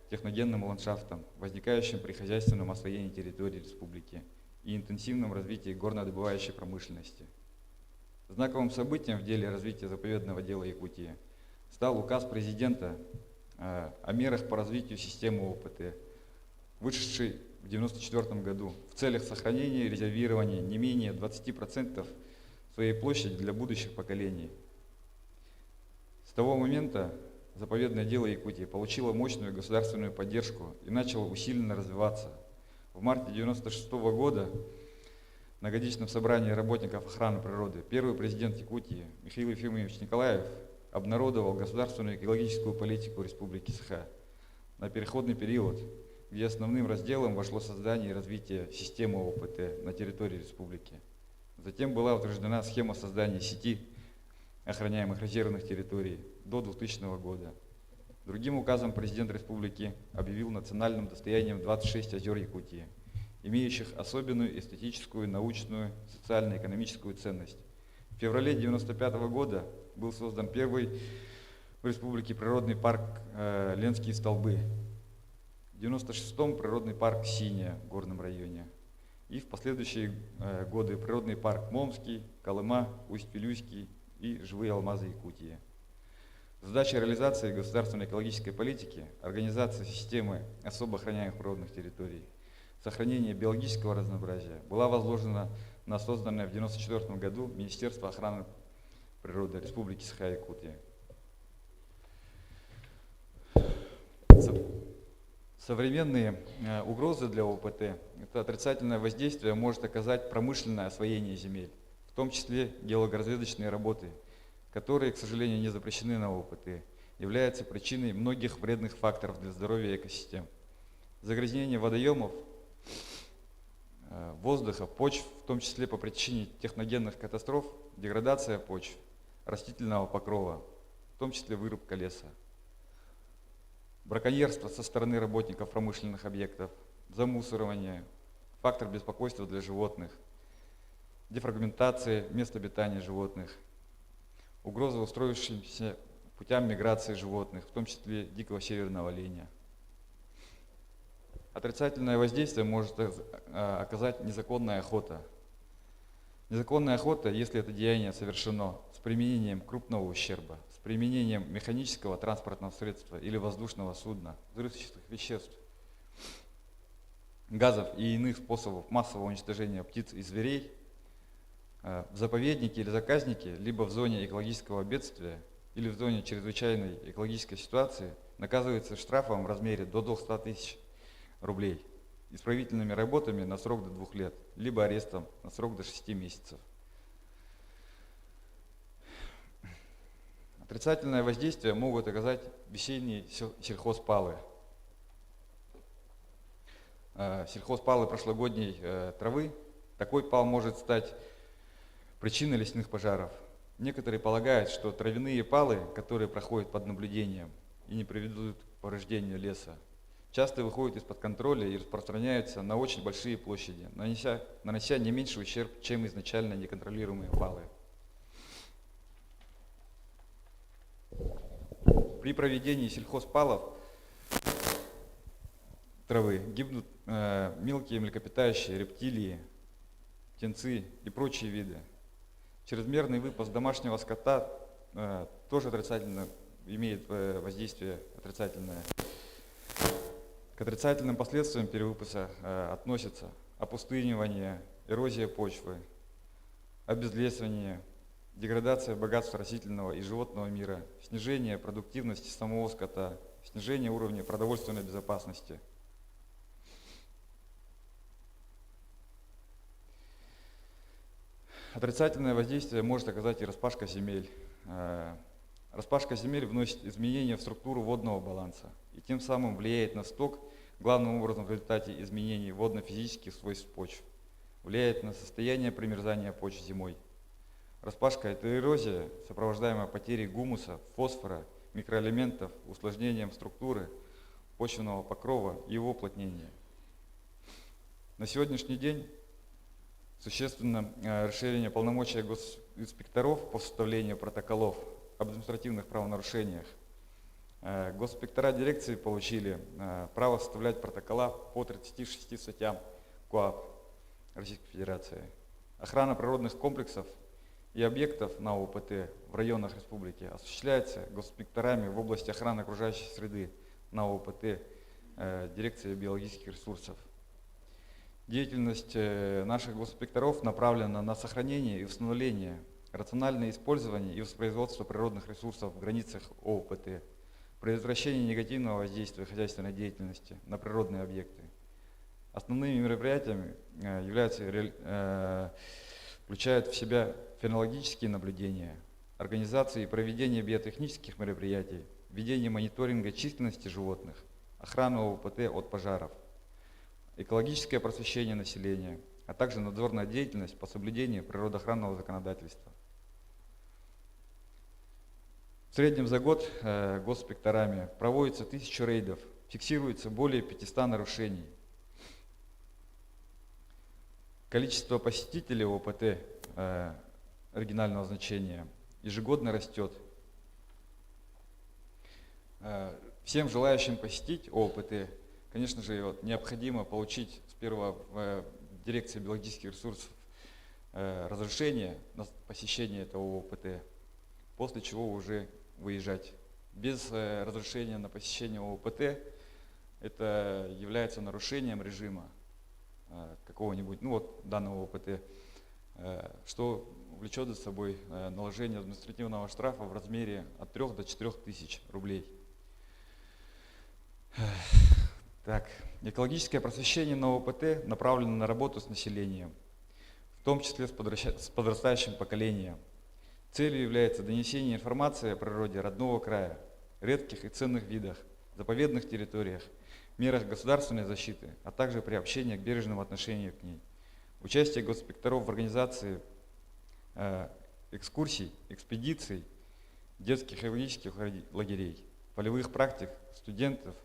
техногенным ландшафтам, возникающим при хозяйственном освоении территории республики и интенсивном развитии горнодобывающей промышленности. Знаковым событием в деле развития заповедного дела Якутии стал указ президента о мерах по развитию системы ООПТ, вышедший в 1994 году в целях сохранения и резервирования не менее 20% своей площади для будущих поколений. С того момента заповедное дело Якутии получило мощную государственную поддержку и начало усиленно развиваться. В марте 1996 года на годичном собрании работников охраны природы первый президент Якутии Михаил Ефимович Николаев обнародовал государственную экологическую политику Республики Саха на переходный период, где основным разделом вошло создание и развитие системы ООПТ на территории республики. Затем была утверждена схема создания сети охраняемых резервных территорий до 2000 года. Другим указом президент республики объявил национальным достоянием 26 озер Якутии, имеющих особенную эстетическую, научную, социально-экономическую ценность. В феврале 1995 года был создан первый в республике природный парк Ленские столбы. В 1996-м природный парк Синяя в горном районе. И в последующие годы природный парк Момский, Колыма, Усть-Вилюйский и Живые алмазы Якутии. Задача реализации государственной экологической политики, организация системы особо охраняемых природных территорий, сохранение биологического разнообразия была возложена на созданное в 1994 году Министерство охраны природы Республики Саха-Якутия. Современные угрозы для ООПТ – это отрицательное воздействие может оказать промышленное освоение земель, в том числе геологоразведочные работы, которые, к сожалению, не запрещены на ООПТ, являются причиной многих вредных факторов для здоровья экосистем. Загрязнение водоемов, воздуха, почв, в том числе по причине техногенных катастроф, деградация почв, растительного покрова, в том числе вырубка леса. Браконьерство со стороны работников промышленных объектов, замусоривание, фактор беспокойства для животных, дефрагментация мест обитания животных, угроза устроившимся путям миграции животных, в том числе дикого северного оленя. Отрицательное воздействие может оказать незаконная охота. Незаконная охота, если это деяние совершено с применением крупного ущерба, с применением механического транспортного средства или воздушного судна, взрывчатых веществ, газов и иных способов массового уничтожения птиц и зверей в заповеднике или заказнике, либо в зоне экологического бедствия или в зоне чрезвычайной экологической ситуации, наказывается штрафом в размере до 200 тысяч рублей, исправительными работами на срок до 2 лет, либо арестом на срок до 6 месяцев. Отрицательное воздействие могут оказать весенние сельхозпалы. Сельхозпалы прошлогодней травы. Такой пал может стать причиной лесных пожаров. Некоторые полагают, что травяные палы, которые проходят под наблюдением и не приведут к повреждению леса, часто выходят из-под контроля и распространяются на очень большие площади, нанося не меньший ущерб, чем изначально неконтролируемые палы. При проведении сельхозпалов травы гибнут мелкие млекопитающие, рептилии, птенцы и прочие виды. Чрезмерный выпас домашнего скота тоже отрицательно имеет воздействие отрицательное. К отрицательным последствиям перевыпаса относятся опустынивание, эрозия почвы, обезлесывание, деградация богатства растительного и животного мира, снижение продуктивности самого скота, снижение уровня продовольственной безопасности. Отрицательное воздействие может оказать и распашка земель. Распашка земель вносит изменения в структуру водного баланса и тем самым влияет на сток, главным образом в результате изменений водно-физических свойств почв, влияет на состояние примерзания почв зимой. Распашка – это эрозия, сопровождаемая потерей гумуса, фосфора, микроэлементов, усложнением структуры почвенного покрова и его уплотнения. На сегодняшний день существенно расширение полномочий госинспекторов по составлению протоколов об административных правонарушениях. Госинспектора дирекции получили право составлять протокола по 36 статьям КоАП Российской Федерации. Охрана природных комплексов и объектов на ОПТ в районах республики осуществляется госинспекторами в области охраны окружающей среды на ОПТ дирекции биологических ресурсов. Деятельность наших госинспекторов направлена на сохранение и восстановление, рациональное использование и воспроизводство природных ресурсов в границах ОПТ, предотвращение негативного воздействия хозяйственной деятельности на природные объекты. Основными мероприятиями включают в себя фенологические наблюдения, организацию и проведение биотехнических мероприятий, ведение мониторинга численности животных, охрану ОПТ от пожаров, экологическое просвещение населения, а также надзорная деятельность по соблюдению природоохранного законодательства. В среднем за год госинспекторами проводится 1000 рейдов, фиксируется более 500 нарушений. Количество посетителей ОПТ регионального значения ежегодно растет. Всем желающим посетить ОПТ, конечно же, необходимо получить сперва в дирекции биологических ресурсов разрешение на посещение этого ОПТ, после чего уже выезжать. Без разрешения на посещение ОПТ это является нарушением режима какого-нибудь, данного ОПТ, что влечет за собой наложение административного штрафа в размере от 3 до 4 тысяч рублей. Так, экологическое просвещение на ОПТ направлено на работу с населением, в том числе с подрастающим поколением. Целью является донесение информации о природе родного края, редких и ценных видах, заповедных территориях, мерах государственной защиты, а также приобщение к бережному отношению к ней. Участие госинспекторов в организации экскурсий, экспедиций, детских и экологических лагерей, полевых практик, студентов,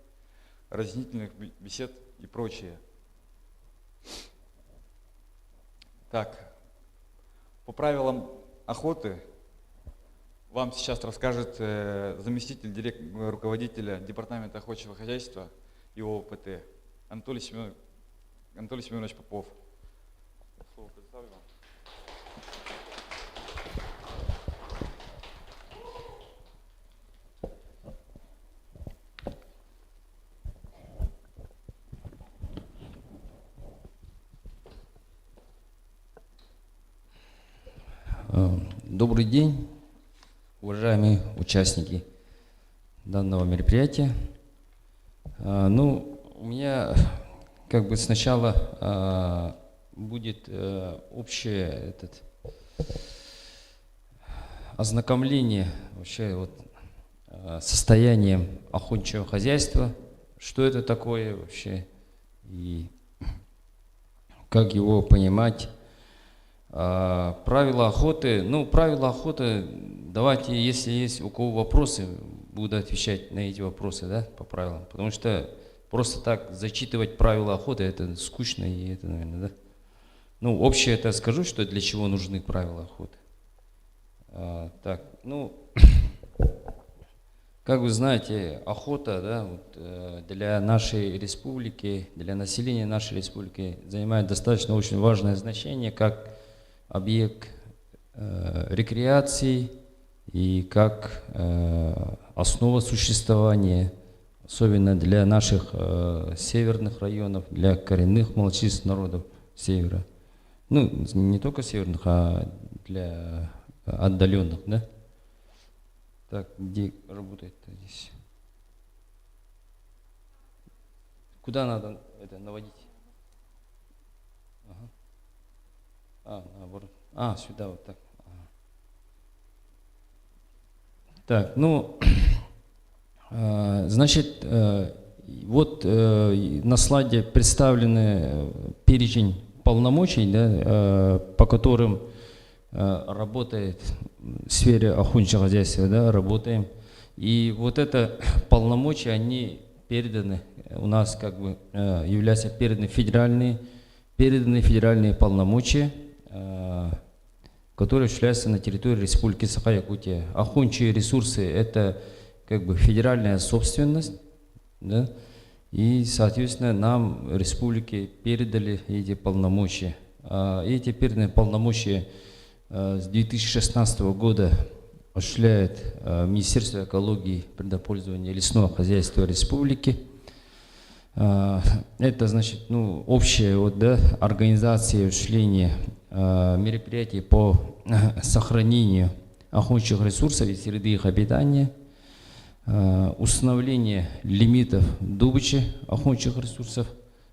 разъяснительных бесед и прочее. Так, по правилам охоты вам сейчас расскажет заместитель руководителя Департамента охотничьего хозяйства и ОПТ Анатолий Семенович Попов. Слово предоставлю вам. Добрый день, уважаемые участники данного мероприятия. У меня сначала будет общий ознакомление вообще вот состоянием охотничьего хозяйства, что это такое вообще и как его понимать. Правила охоты, давайте, если есть у кого вопросы, буду отвечать на эти вопросы, да, по правилам, потому что просто так зачитывать правила охоты, это скучно и это, наверное, да. Ну, общее это скажу, что для чего нужны правила охоты. Так, ну, как вы знаете, охота, да, вот, для нашей республики, для населения нашей республики занимает достаточно очень важное значение как объект рекреации и как основа существования, особенно для наших северных районов, для коренных малочисленных народов севера. Ну, не только северных, а для отдаленных, да? Так, где работает-то здесь? Куда надо это наводить? Ага. Наоборот. Сюда вот так. Ага. Так, ну, значит, вот на слайде представлены перечень полномочий, да, по которым работает в сфере охотничьего хозяйства, да, работаем. И вот это полномочия, они переданы, у нас как бы являются переданы федеральные полномочия, которые осуществляются на территории Республики Саха-Якутия. Охотничьи ресурсы – это как бы федеральная собственность, да, и, соответственно, нам, республике, передали эти полномочия. Эти переданные полномочия с 2016 года осуществляет Министерство экологии, природопользования и лесного хозяйства республики. Это значит, ну, общая вот, да, организация и осуществление мероприятий по сохранению охотничьих ресурсов и среды их обитания, установление лимитов добычи охотничьих ресурсов.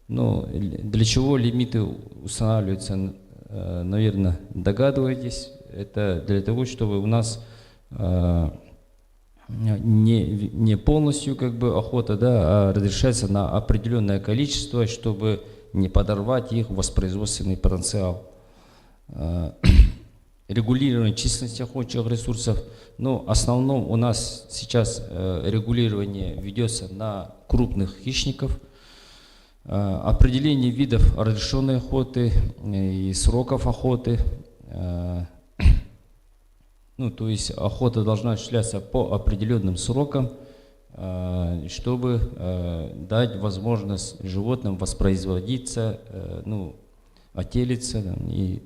Но для чего лимиты устанавливаются, наверное, догадываетесь. Это для того, чтобы у нас не полностью как бы охота, да, а разрешается на определенное количество, чтобы не подорвать их воспроизводственный потенциал. Регулирование численности охотничьих ресурсов. Но в основном у нас сейчас регулирование ведется на крупных хищников. Определение видов разрешенной охоты и сроков охоты. Ну, то есть охота должна осуществляться по определенным срокам, чтобы дать возможность животным воспроизводиться, ну, отелиться. И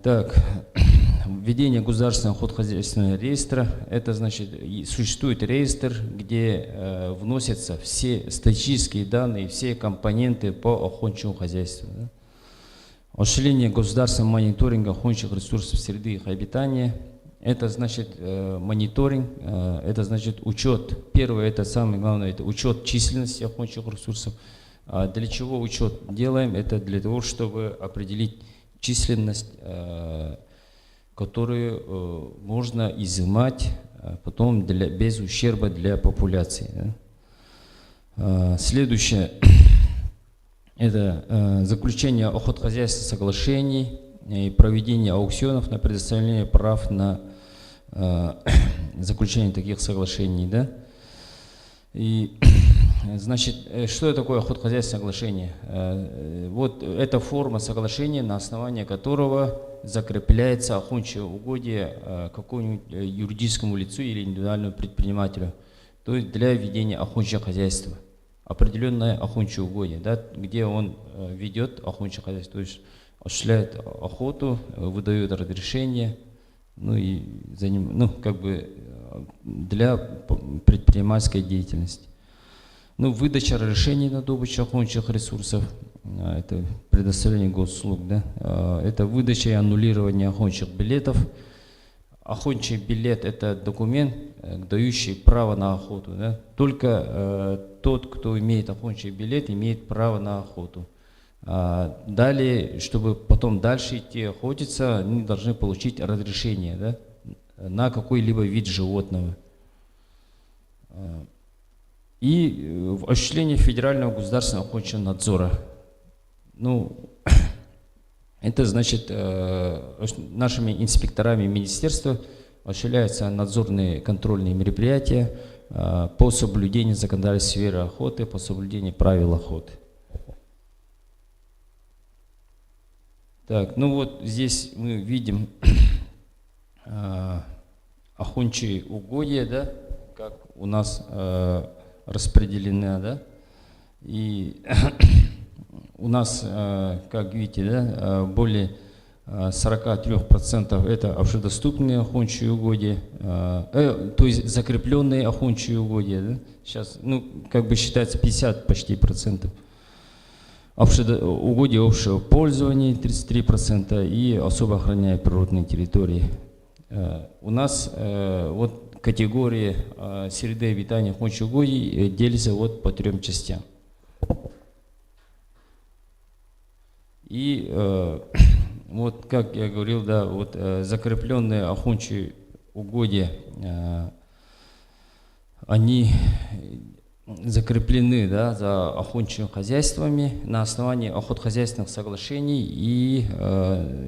так, введение государственного охотхозяйственного реестра. Это значит, существует реестр, где вносятся все статистические данные, все компоненты по охотничьему хозяйству. Да? Осуществление государственного мониторинга охотничьих ресурсов среды их обитания. Это значит мониторинг, это значит учет. Первое, это самое главное, это учет численности охотничьих ресурсов. Для чего учет делаем? Это для того, чтобы определить численность, которую можно изымать потом без ущерба для популяции. Да? Следующее. Это заключение охотхозяйственных соглашений и проведение аукционов на предоставление прав на заключение таких соглашений. Да? И, значит, что такое охотхозяйственное соглашение? Вот это форма соглашения, на основании которого закрепляется охотничье угодье какому-нибудь юридическому лицу или индивидуальному предпринимателю, то есть для ведения охотничьего хозяйства. Определенное охотничье угодье, да, где он ведет охотничье хозяйство, то есть осуществляет охоту, выдает разрешение, ну и за ним, ну, как бы для предпринимательской деятельности. Ну, выдача разрешений на добычу охотничьих ресурсов, это предоставление госуслуг, да, это выдача и аннулирование охотничьих билетов. Охотничий билет – это документ, дающий право на охоту. Да? Только тот, кто имеет охотничий билет, имеет право на охоту. Далее, чтобы потом дальше идти охотиться, они должны получить разрешение, да, на какой-либо вид животного. И осуществление федерального государственного охотничьего надзора. Ну, это значит, нашими инспекторами министерства осуществляются надзорные контрольные мероприятия по соблюдению законодательства в сфере охоты, по соблюдению правил охоты. Так, ну вот здесь мы видим охотничьи угодья, да, как у нас распределены, да, и у нас, как видите, да, более 43% это общедоступные охотничьи угодья, то есть закрепленные охотничьи угодья, да? Сейчас, ну, как бы считается 50 почти процентов. Угодья общего пользования 33% и особо охраняемые природные территории. У нас вот категории среды обитания охотничьих угодий делятся вот по 3 частям. И вот, как я говорил, да, вот закрепленные охотничьи угодья, они закреплены, да, за охотничьими хозяйствами на основании охотхозяйственных соглашений, и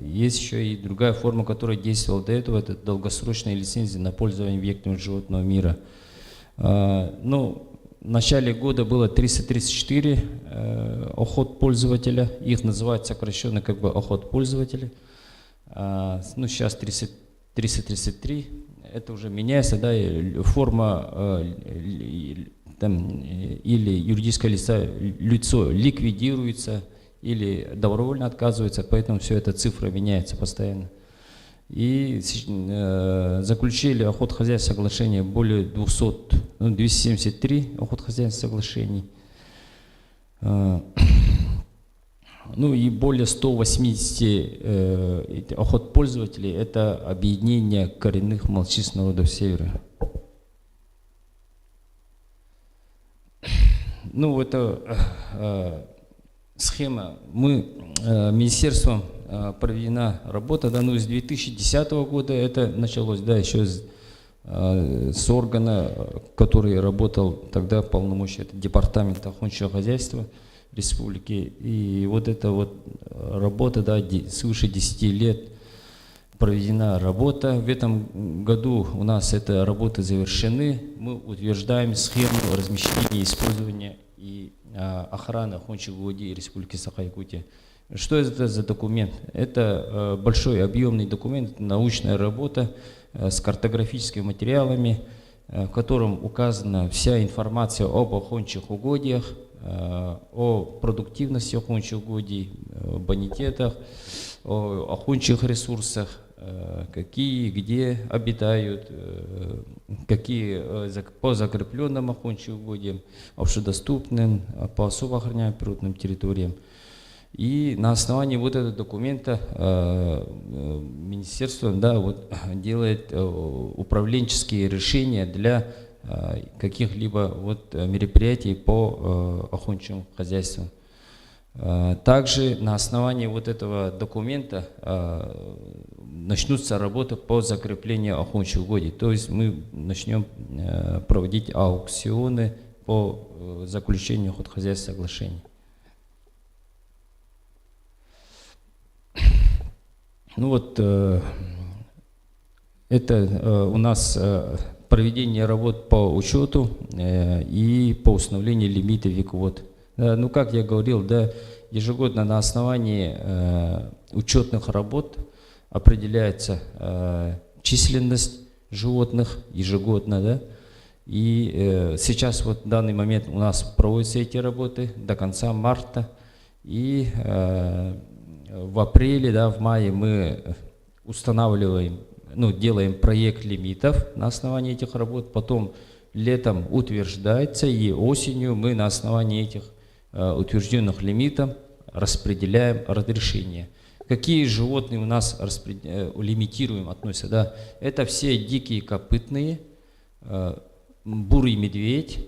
есть еще и другая форма, которая действовала до этого, это долгосрочные лицензии на пользование объектами животного мира. Ну, в начале года было 334 охотпользователя, их называют сокращенно как бы охотпользователи. Ну, сейчас 333, это уже меняется, да, форма там, или юридическое лицо ликвидируется, или добровольно отказывается, поэтому все это цифра меняется постоянно. И заключили охотхозяйственные соглашения более 273 охотхозяйственных соглашений. Ну и более 180 охотпользователей – это объединение коренных малочисленных народов Севера. Ну, это схема. Министерством проведена работа, да, ну, с 2010 года это началось, да, еще с органа, который работал тогда полномочия, это департамент охотничьего хозяйства республики. И вот эта вот работа, да, свыше 10 лет проведена работа. В этом году у нас эти работы завершены. Мы утверждаем схему размещения, использования и охраны охотничьих угодий Республики Саха-Якутия. Что это за документ? Это большой объемный документ, научная работа с картографическими материалами, в котором указана вся информация об охотничьих угодьях, о продуктивности охотничьих угодий, о бонитетах, о охотничьих ресурсах, какие, где обитают, какие по закрепленным охотничьим угодьям, общедоступным, по особо охраняемым природным территориям. И на основании вот этого документа министерство, да, вот, делает управленческие решения для каких-либо вот мероприятий по охотничьим хозяйствам. Также на основании вот этого документа начнутся работы по закреплению охотничьих угодий. То есть мы начнем проводить аукционы по заключению охотхозяйственных соглашений. Ну вот, это у нас проведение работ по учету и по установлению лимита веквот. Ну, как я говорил, да, ежегодно на основании учетных работ определяется численность животных ежегодно, да, и сейчас вот в данный момент у нас проводятся эти работы до конца марта, и в апреле, да, в мае мы устанавливаем, ну, делаем проект лимитов на основании этих работ, потом летом утверждается, и осенью мы на основании этих утвержденных лимитов распределяем разрешения. Какие животные у нас лимитируем, относятся, да? Это все дикие копытные, бурый медведь,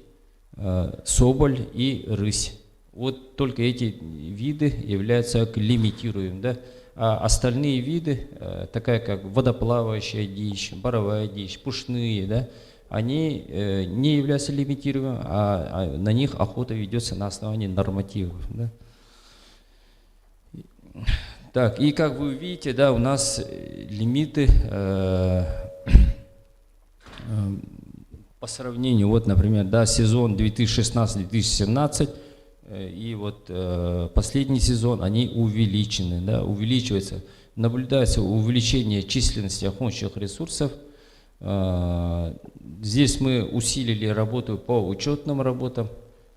соболь и рысь. Вот только эти виды являются лимитируемыми, да? А остальные виды, такая как водоплавающая дичь, боровая дичь, пушные, да, они не являются лимитируемыми, а на них охота ведется на основании нормативов. Да? Так, и как вы видите, да, у нас лимиты по сравнению, вот, например, да, сезон 2016-2017 и вот последний сезон, они увеличены, да, увеличиваются. Наблюдается увеличение численности охотничьих ресурсов. Здесь мы усилили работу по учетным работам,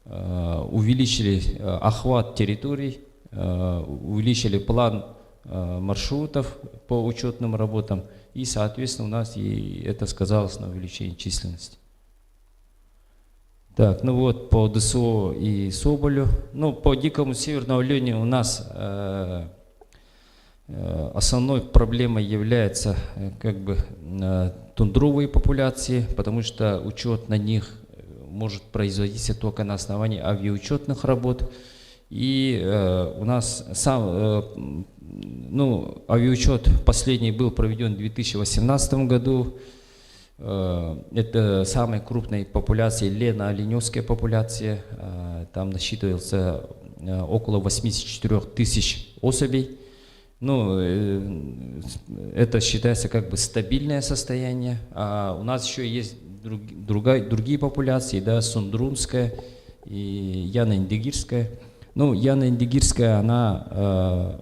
увеличили охват территорий, увеличили план маршрутов по учетным работам, и, соответственно, у нас и это сказалось на увеличении численности. Так, ну вот по ДСО и Соболю. Ну, по дикому северному оленю у нас основной проблемой является как бы тундровые популяции, потому что учет на них может производиться только на основании авиаучетных работ. И у нас сам, ну, авиаучет последний был проведен в 2018 году. Это самая крупная популяция, лено-оленевская популяция. Там насчитывается около 84 тысяч особей. Ну, это считается как бы стабильное состояние. А у нас еще есть другие популяции, да, сундрунская и яно-индигирская. Ну, яно-индигирская, она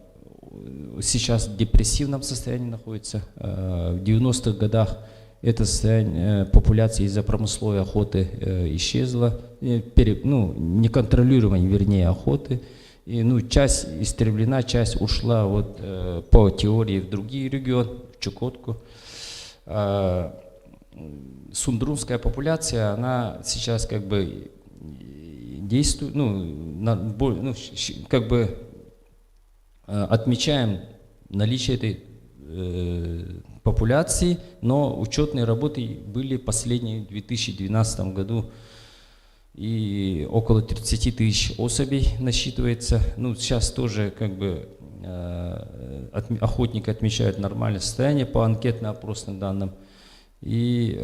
сейчас в депрессивном состоянии находится. В 90-х годах это состояние популяции из-за промысловой охоты исчезла, ну, неконтролируемой, вернее, охоты. И, ну, часть истреблена, часть ушла вот, по теории в другие регионы, в Чукотку. Сундрунская популяция, она сейчас как бы действует, ну, как бы отмечаем наличие этой популяции, но учетные работы были последние в 2012 году. И около 30 тысяч особей насчитывается. Ну, сейчас тоже как бы охотники отмечают нормальное состояние по анкетно-опросным данным. И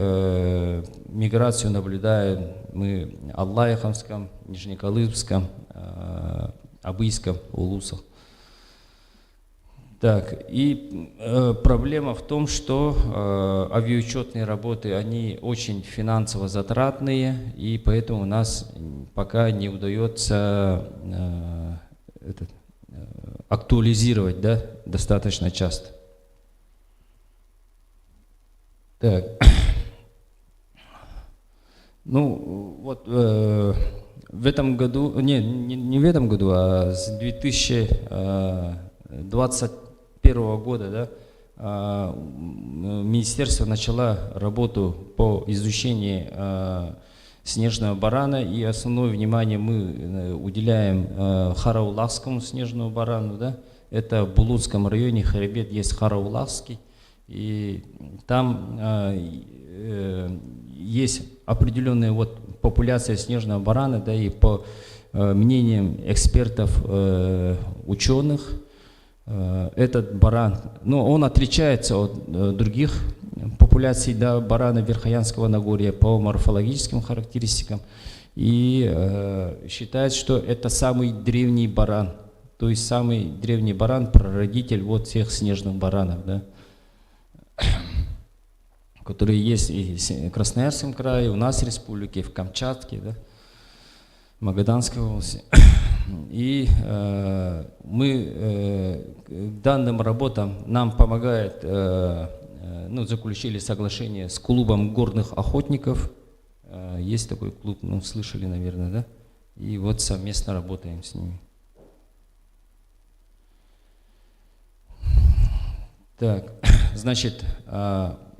миграцию наблюдаем мы в Аллаихамском, Нижнеколымском, Абыйском, Улусах. Так, и проблема в том, что авиаучетные работы, они очень финансово затратные, и поэтому у нас пока не удается актуализировать, да, достаточно часто. Так, ну вот в этом году, не в этом году, а с 2021 года, да, министерство начало работу по изучению снежного барана, и основное внимание мы уделяем Хараулахскому снежному барану, да. Это в Булунском районе хребет есть Хараулахский, и там есть определенная вот популяция снежного барана, да, и по мнениям экспертов, ученых, этот баран, ну, он отличается от других популяций, да, барана Верхоянского Нагорья по морфологическим характеристикам, и считается, что это самый древний баран, то есть самый древний баран, прародитель вот всех снежных баранов, да, которые есть и в Красноярском крае, у нас в республике, в Камчатке, да, Магаданской области. И мы данным работам нам помогает, ну, заключили соглашение с клубом горных охотников. Есть такой клуб, ну, слышали, наверное, да? И вот совместно работаем с ними. Так, значит,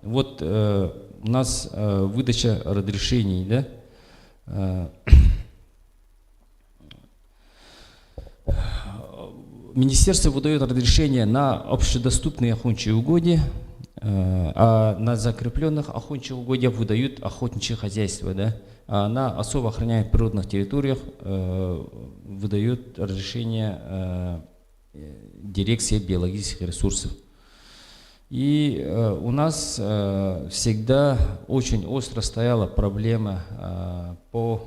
вот у нас выдача разрешений, да? Министерство выдает разрешение на общедоступные охотничьи угодья. А на закрепленных охотничьих угодьях выдают охотничьи хозяйства, да? А на особо охраняемых природных территориях выдают разрешение дирекции биологических ресурсов. И у нас всегда очень остро стояла проблема по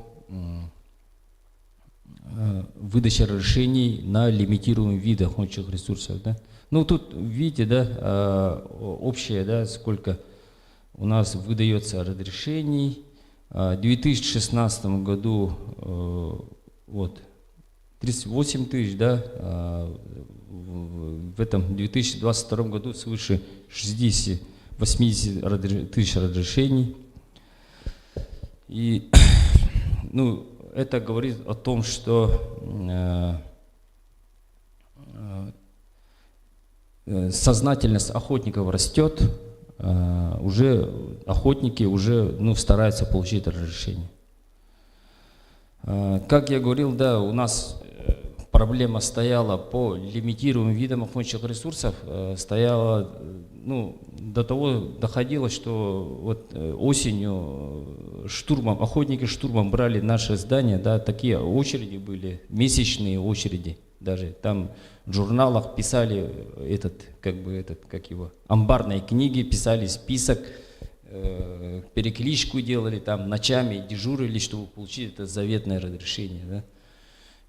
выдаче разрешений на лимитируемые виды охотничьих ресурсов. Да? Ну тут видите, да, общее, да, сколько у нас выдается разрешений. В 2016 году вот 38 тысяч, да, в этом 2022 году свыше 60-80 тысяч разрешений. И ну, это говорит о том, что сознательность охотников растет, уже охотники уже, ну, стараются получить разрешение. Как я говорил, да, у нас проблема стояла по лимитируемым видам охотничьих ресурсов, стояла, ну, до того доходило, что вот осенью охотники штурмом брали наши здания, да, такие очереди были, месячные очереди, даже там в журналах писали амбарные книги, писали список, перекличку делали, там ночами дежурили, чтобы получить это заветное разрешение, да.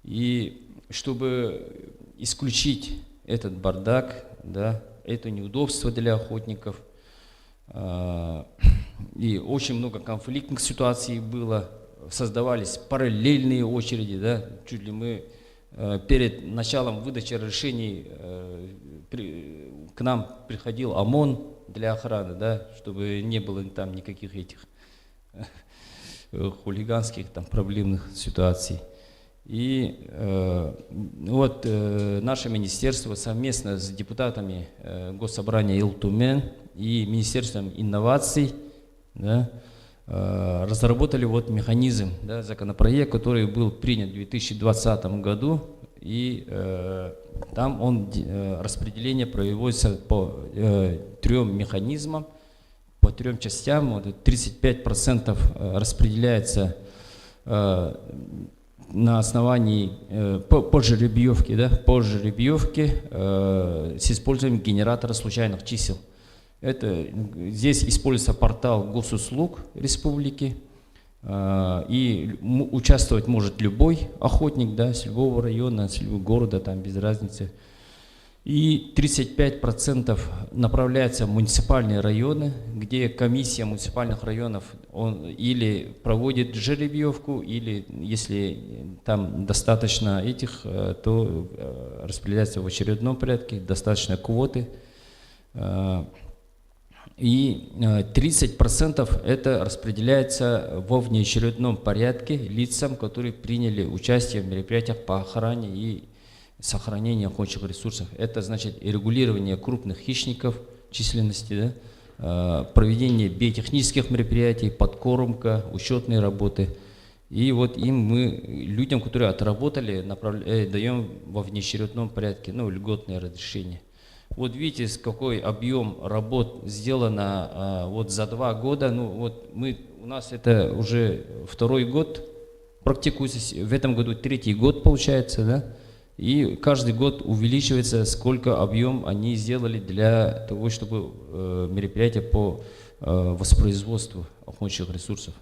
И чтобы исключить этот бардак, да, это неудобство для охотников, и очень много конфликтных ситуаций было, создавались параллельные очереди, да, чуть ли мы перед началом выдачи разрешений к нам приходил ОМОН для охраны, да, чтобы не было там никаких этих хулиганских там проблемных ситуаций. И вот наше министерство совместно с депутатами Госсобрания Ил-Тумен и Министерством инноваций, да, разработали вот механизм, да, законопроект, который был принят в 2020 году, и там распределение проводится по 3 механизмам, по 3 частям. Вот 35% распределяется на основании по жеребьевке, да, по жеребьевке с использованием генератора случайных чисел. Здесь используется портал госуслуг республики, и участвовать может любой охотник, да, с любого района, с любого города, там без разницы. И 35% направляется в муниципальные районы, где комиссия муниципальных районов или проводит жеребьевку, или если там достаточно этих, то распределяется в очередном порядке, достаточно квоты. И 30% это распределяется во внеочередном порядке лицам, которые приняли участие в мероприятиях по охране и сохранению охотничьих ресурсов. Это значит и регулирование крупных хищников, численности, да, проведение биотехнических мероприятий, подкормка, учетные работы. И вот людям, которые отработали, даем во внеочередном порядке, ну, льготное разрешение. Вот видите, с какой объем работ сделано вот за 2 года. Ну, вот у нас это уже 2-й год практикуется, в этом году 3-й год получается, да? И каждый год увеличивается, сколько объем они сделали для того, чтобы мероприятия по воспроизводству охотничьих ресурсов.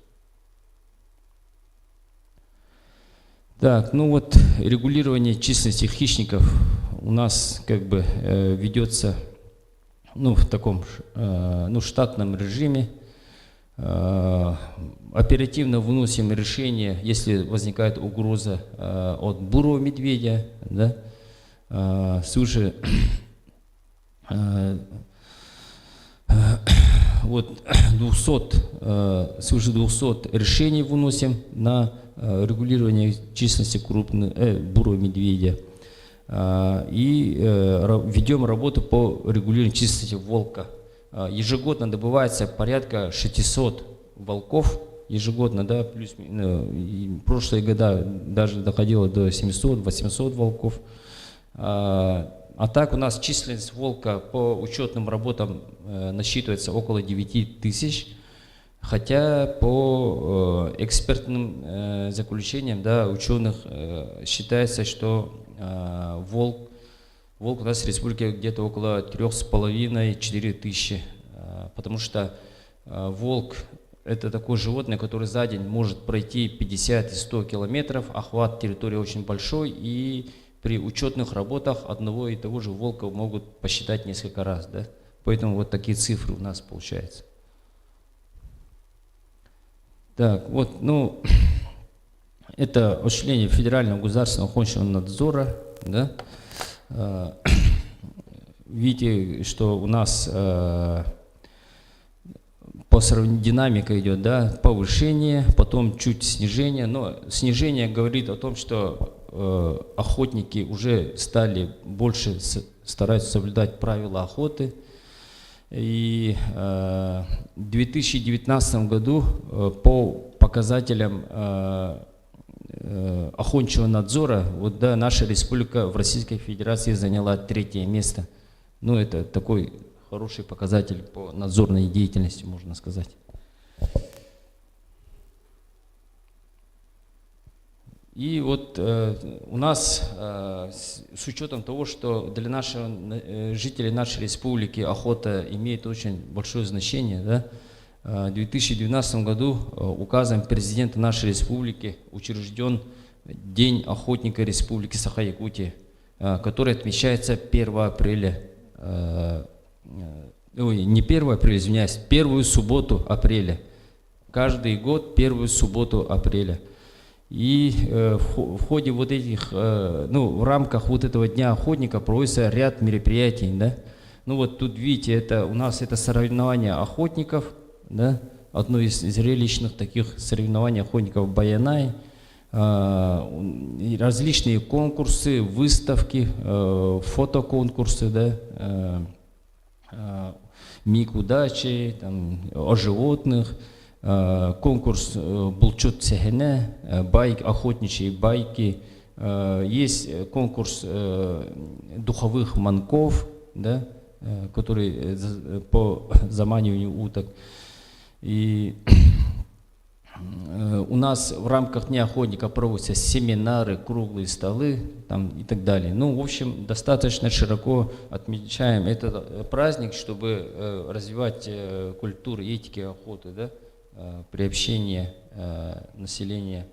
Так, ну вот регулирование численности хищников у нас как бы ведется, ну, в таком штатном режиме. Оперативно выносим решение, если возникает угроза от бурого медведя, да, свыше свыше 200 решений выносим на регулирование численности бурого медведя. И ведем работу по регулированию численности волка. Ежегодно добывается порядка 600 волков, ежегодно, да, плюс, в прошлые года даже доходило до 700-800 волков. А так у нас численность волка по учетным работам насчитывается около 9 тысяч, хотя по экспертным заключениям, да, ученых считается, что волк у нас в республике где-то около 3,5-4 тысячи, потому что волк – это такое животное, которое за день может пройти 50 и 100 километров, охват территории очень большой, и при учетных работах одного и того же волка могут посчитать несколько раз, да? Поэтому вот такие цифры у нас получаются. Так, вот, ну, это осуществление федерального государственного охотничьего надзора, да? Видите, что у нас по сравнению динамика идет, да, повышение, потом чуть снижение, но снижение говорит о том, что охотники уже стали больше стараются соблюдать правила охоты. И в 2019 году по показателям охотничьего надзора, вот, да, наша республика в Российской Федерации заняла 3-е место. Ну, это такой хороший показатель по надзорной деятельности, можно сказать. И вот у нас, с учетом того, что для жителей нашей республики охота имеет очень большое значение, да, в 2012 году указом президента нашей республики учрежден День охотника Республики Саха-Якутия, который отмечается 1 апреля. Ой, не 1 апреля, извиняюсь, первую субботу апреля. Каждый год первую субботу апреля. И в ходе вот этих, ну, в рамках вот этого Дня охотника проводится ряд мероприятий, да. Ну вот тут видите, это у нас это соревнования охотников, да, одно из зрелищных таких соревнований охотников Баянай, различные конкурсы, выставки, фотоконкурсы, да, миг удачи, там, о животных, конкурс Булчут Цехене, охотничьи байки, есть конкурс духовых манков, да, который по заманиванию уток. И у нас в рамках Дня охотника проводятся семинары, круглые столы там, и так далее. Ну, в общем, достаточно широко отмечаем этот праздник, чтобы развивать культуру и этики охоты, да, приобщение населения.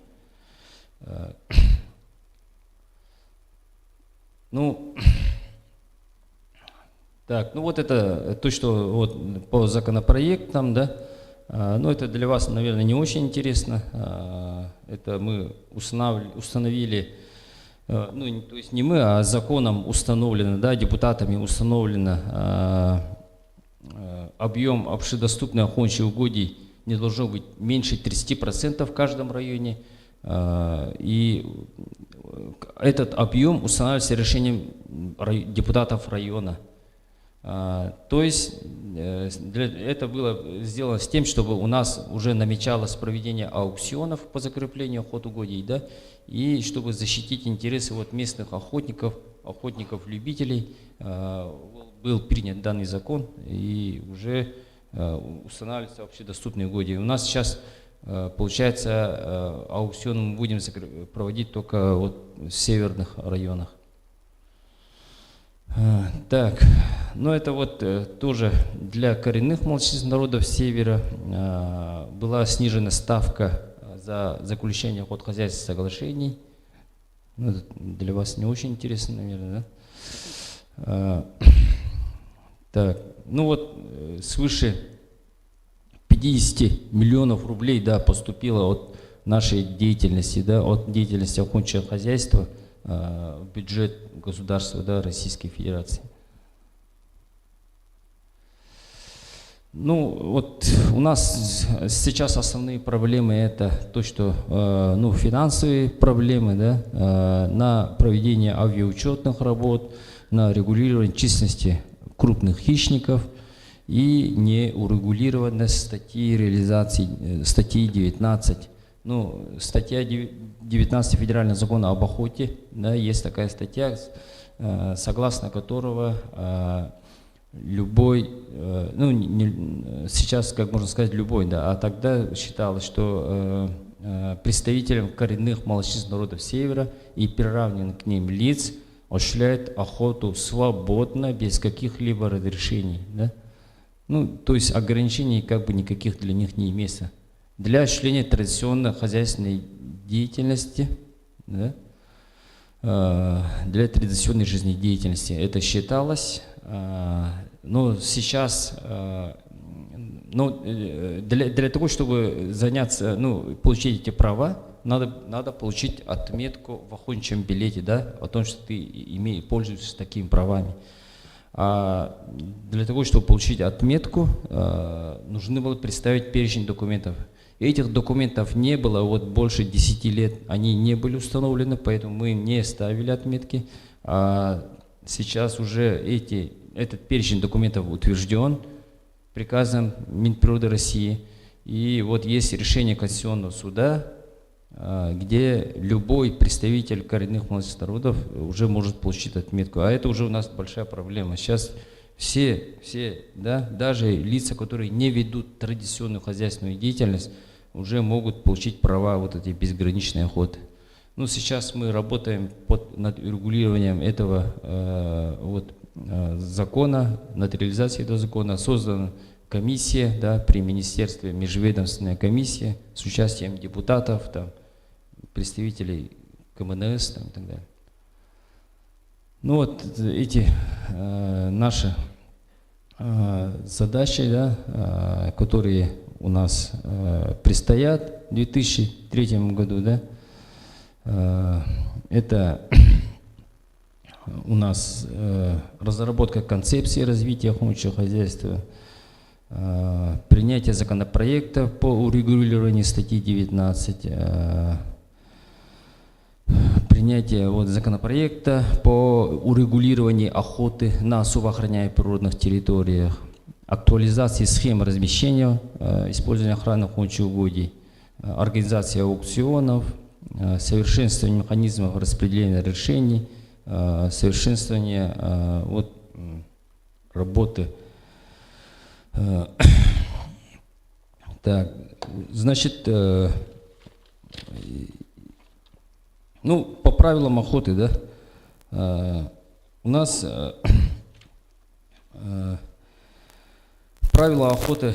Ну, так, ну вот это то, что вот по законопроектам, да. Ну, это для вас, наверное, не очень интересно. Это мы установили, ну, то есть не мы, а законом установлено, да, депутатами установлено объем общедоступных охотничьих угодий не должно быть меньше 30% в каждом районе. И этот объем устанавливается решением депутатов района. То есть это было сделано с тем, чтобы у нас уже намечалось проведение аукционов по закреплению охотугодий, да, и чтобы защитить интересы вот местных охотников, охотников-любителей, был принят данный закон и уже устанавливаются общедоступные угодья. У нас сейчас, получается, аукционы мы будем проводить только вот в северных районах. Так, ну это вот тоже для коренных малочисленных народов севера была снижена ставка за заключение охотхозяйственных соглашений. Ну, это для вас не очень интересно, наверное, да? Так, ну вот свыше 50 миллионов рублей, да, поступило от нашей деятельности, да, от деятельности охотничьего хозяйства в бюджет государства, да, Российской Федерации. Ну, вот у нас сейчас основные проблемы это то, что, ну, финансовые проблемы, да, на проведение авиаучетных работ, на регулирование численности крупных хищников и неурегулированность статьи реализации, статьи 19. Ну, статья 19 федерального закона об охоте, да, есть такая статья, согласно которого любой, ну сейчас, как можно сказать, любой, да, а тогда считалось, что представителям коренных малочисленных народов Севера и приравненных к ним лиц осуществляют охоту свободно, без каких-либо разрешений, да? Ну, то есть ограничений как бы никаких для них не имеется. Для осуществления традиционной хозяйственной деятельности, да, для традиционной жизнедеятельности это считалось, но сейчас, ну, для того, чтобы заняться, ну, получить эти права, надо получить отметку в охотничьем билете, да, о том, что ты пользуешься такими правами. А для того, чтобы получить отметку, нужно было представить перечень документов. Этих документов не было вот больше 10 лет, они не были установлены, поэтому мы не ставили отметки. А сейчас уже этот перечень документов утвержден приказом Минприроды России. И вот есть решение Конституционного суда, где любой представитель коренных малочисленных народов уже может получить отметку. А это уже у нас большая проблема. Сейчас все, да, даже лица, которые не ведут традиционную хозяйственную деятельность, уже могут получить права вот эти безграничной охоты. Ну, сейчас мы работаем над регулированием этого закона, над реализацией этого закона. Создана комиссия, да, при министерстве, межведомственная комиссия с участием депутатов, там, представителей КМНС там, и так далее. Ну вот эти наши задачи, да, которые у нас предстоят в 2003 году, да, это у нас разработка концепции развития охотничьего хозяйства, принятие законопроекта по урегулированию статьи 19, принятие законопроекта по урегулированию охоты на особо охраняемых природных территориях, актуализации схем размещения, использования охранных охотничьих угодий, организация аукционов, совершенствование механизмов распределения решений, совершенствование работы. Так, значит, ну, по правилам охоты, да, у нас правила охоты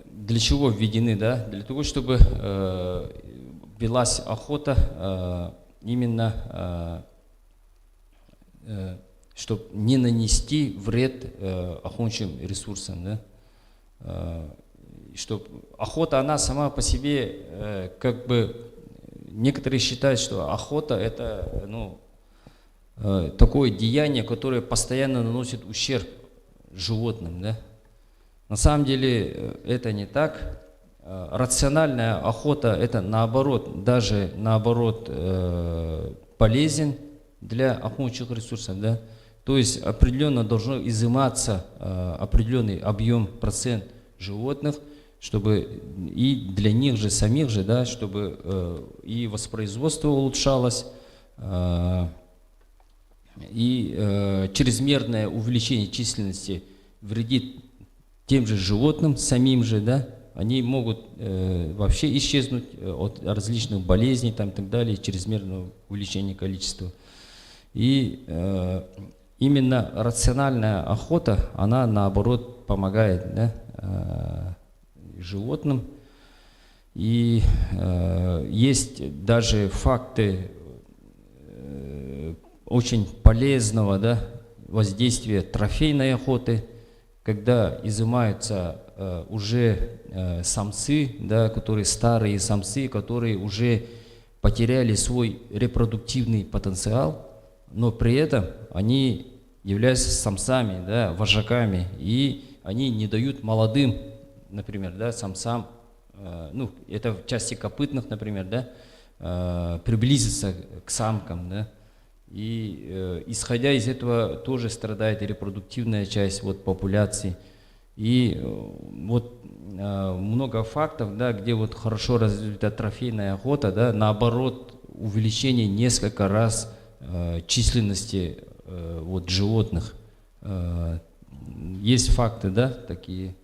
для чего введены, да? Для того, чтобы велась охота именно, чтобы не нанести вред охотничьим ресурсам, да? Чтобы охота, она сама по себе, как бы, некоторые считают, что охота это, ну, такое деяние, которое постоянно наносит ущерб животным, да? На самом деле это не так. Рациональная охота это наоборот, даже наоборот полезен для охотничьих ресурсов, да? То есть определенно должно изыматься определенный объем, процент животных, чтобы и для них же самих же, да, чтобы и воспроизводство улучшалось, и чрезмерное увеличение численности вредит тем же животным, самим же, да, они могут вообще исчезнуть от различных болезней там, и так далее, чрезмерного увеличения количества. И именно рациональная охота, она наоборот помогает, да, животным. И есть даже факты очень полезного, да, воздействия трофейной охоты, когда изымаются уже самцы, да, которые старые самцы, которые уже потеряли свой репродуктивный потенциал, но при этом они являются самцами, да, вожаками, и они не дают молодым, например, да, самцам, ну, это в части копытных, например, да, приблизиться к самкам, да. И исходя из этого тоже страдает и репродуктивная часть вот, популяции. И вот много фактов, да, где вот хорошо развита трофейная охота, да, наоборот, увеличение несколько раз численности вот животных. Есть факты, да, такие.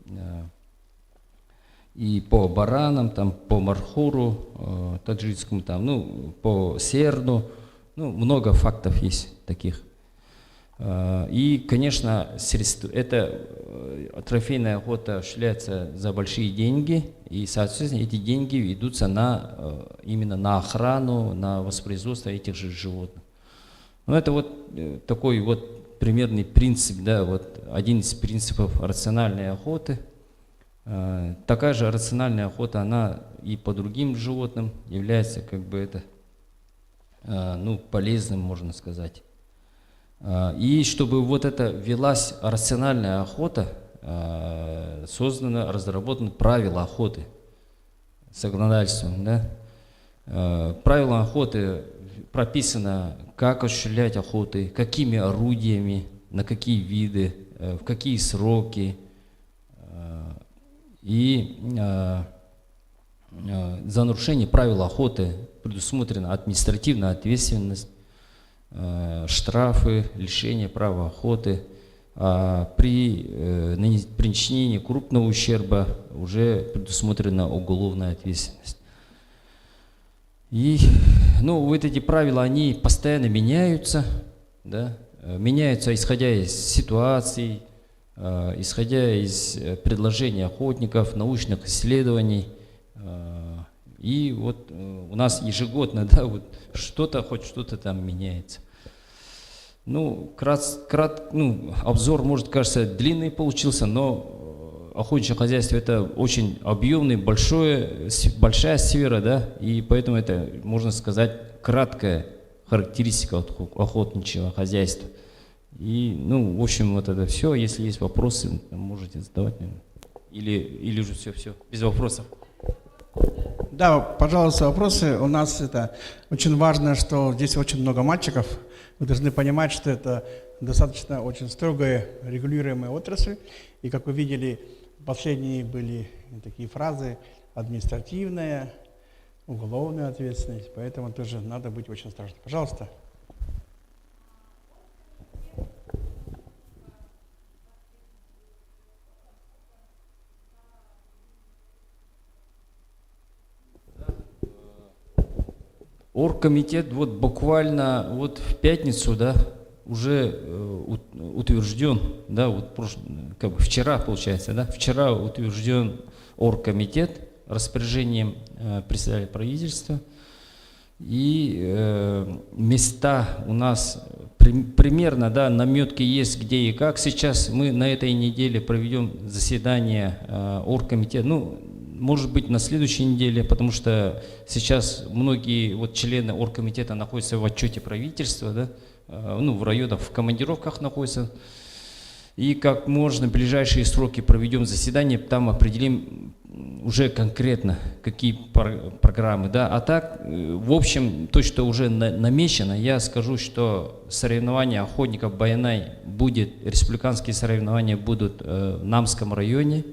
И по баранам, там, по мархуру, таджикскому, там, ну, по серну, ну, много фактов есть таких. И, конечно, эта трофейная охота осуществляется за большие деньги, и, соответственно, эти деньги идутся именно на охрану, на воспроизводство этих же животных. Ну, это вот такой вот примерный принцип, да, вот один из принципов рациональной охоты. Такая же рациональная охота, она и по другим животным является как бы это, ну, полезным, можно сказать. И чтобы вот это велась рациональная охота, разработаны правила охоты законодательством, да? Правила охоты прописано, как осуществлять охоты, какими орудиями, на какие виды, в какие сроки. И за нарушение правил охоты предусмотрена административная ответственность, штрафы, лишение права охоты. При причинении крупного ущерба уже предусмотрена уголовная ответственность. И, ну, вот эти правила, они постоянно меняются, да? Меняются исходя из ситуаций, исходя из предложений охотников, научных исследований. И вот у нас ежегодно, да, вот хоть что-то там меняется. Ну, обзор, может, кажется, длинный получился, но охотничье хозяйство — это очень объемный, большая сфера, да, и поэтому это, можно сказать, краткая характеристика охотничьего хозяйства. И, ну, в общем, вот это все. Если есть вопросы, можете задавать, наверное. Или уже все, без вопросов. Да, пожалуйста, вопросы. У нас это очень важно, что здесь очень много мальчиков. Вы должны понимать, что это достаточно очень строгая регулируемая отрасль. И, как вы видели, последние были такие фразы: административная, уголовная ответственность. Поэтому тоже надо быть очень осторожным. Пожалуйста. Оргкомитет вот буквально вот в пятницу, да, уже утвержден, да, вот как бы вчера, получается, да, вчера утвержден оргкомитет распоряжением председателя правительства. И места у нас примерно, да, наметки есть где и как. Сейчас мы на этой неделе проведем заседание оргкомитета. Ну, может быть, на следующей неделе, потому что сейчас многие вот члены оргкомитета находятся в отчете правительства, да, ну, в районах, в командировках находятся. И как можно в ближайшие сроки проведем заседание, там определим уже конкретно, какие программы. Да. А так, в общем, то, что уже намечено, я скажу, что соревнования охотников Баянай республиканские соревнования будут в Намском районе.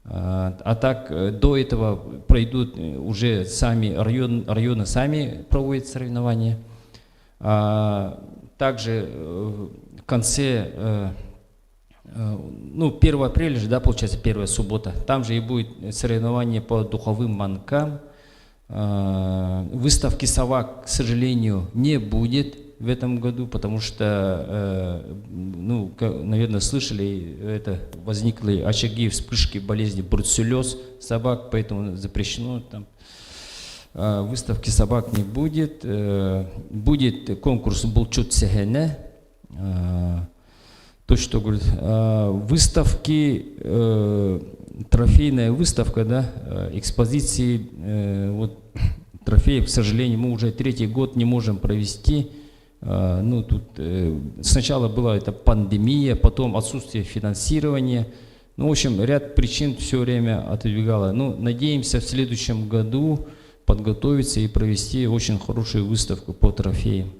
А так, до этого пройдут уже районы сами проводят соревнования. Также в конце, ну, 1 апреля же, да, получается, первая суббота, там же и будет соревнование по духовым манкам. Выставки собак, к сожалению, не будет в этом году, потому что, ну, наверное, слышали, это возникли очаги вспышки болезни бруцеллез собак, поэтому запрещено там. Выставки собак не будет. Будет конкурс «Булчут Сехене». То, что говорит, выставки, трофейная выставка, да, экспозиции, вот, трофеев, к сожалению, мы уже 3-й год не можем провести. Ну, тут сначала была эта пандемия, потом отсутствие финансирования. Ну, в общем, ряд причин все время отодвигало. Ну, надеемся в следующем году подготовиться и провести очень хорошую выставку по трофеям.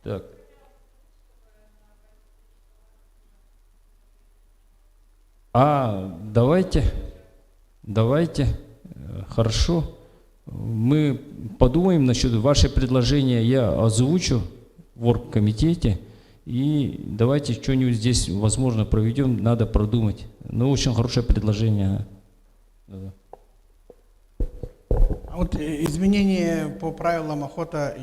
Так. Давайте, хорошо. Мы подумаем насчет вашего предложения, я озвучу в оргкомитете, и давайте что-нибудь здесь, возможно, проведем, надо продумать. Ну, очень хорошее предложение. Да. А вот изменения по правилам охота,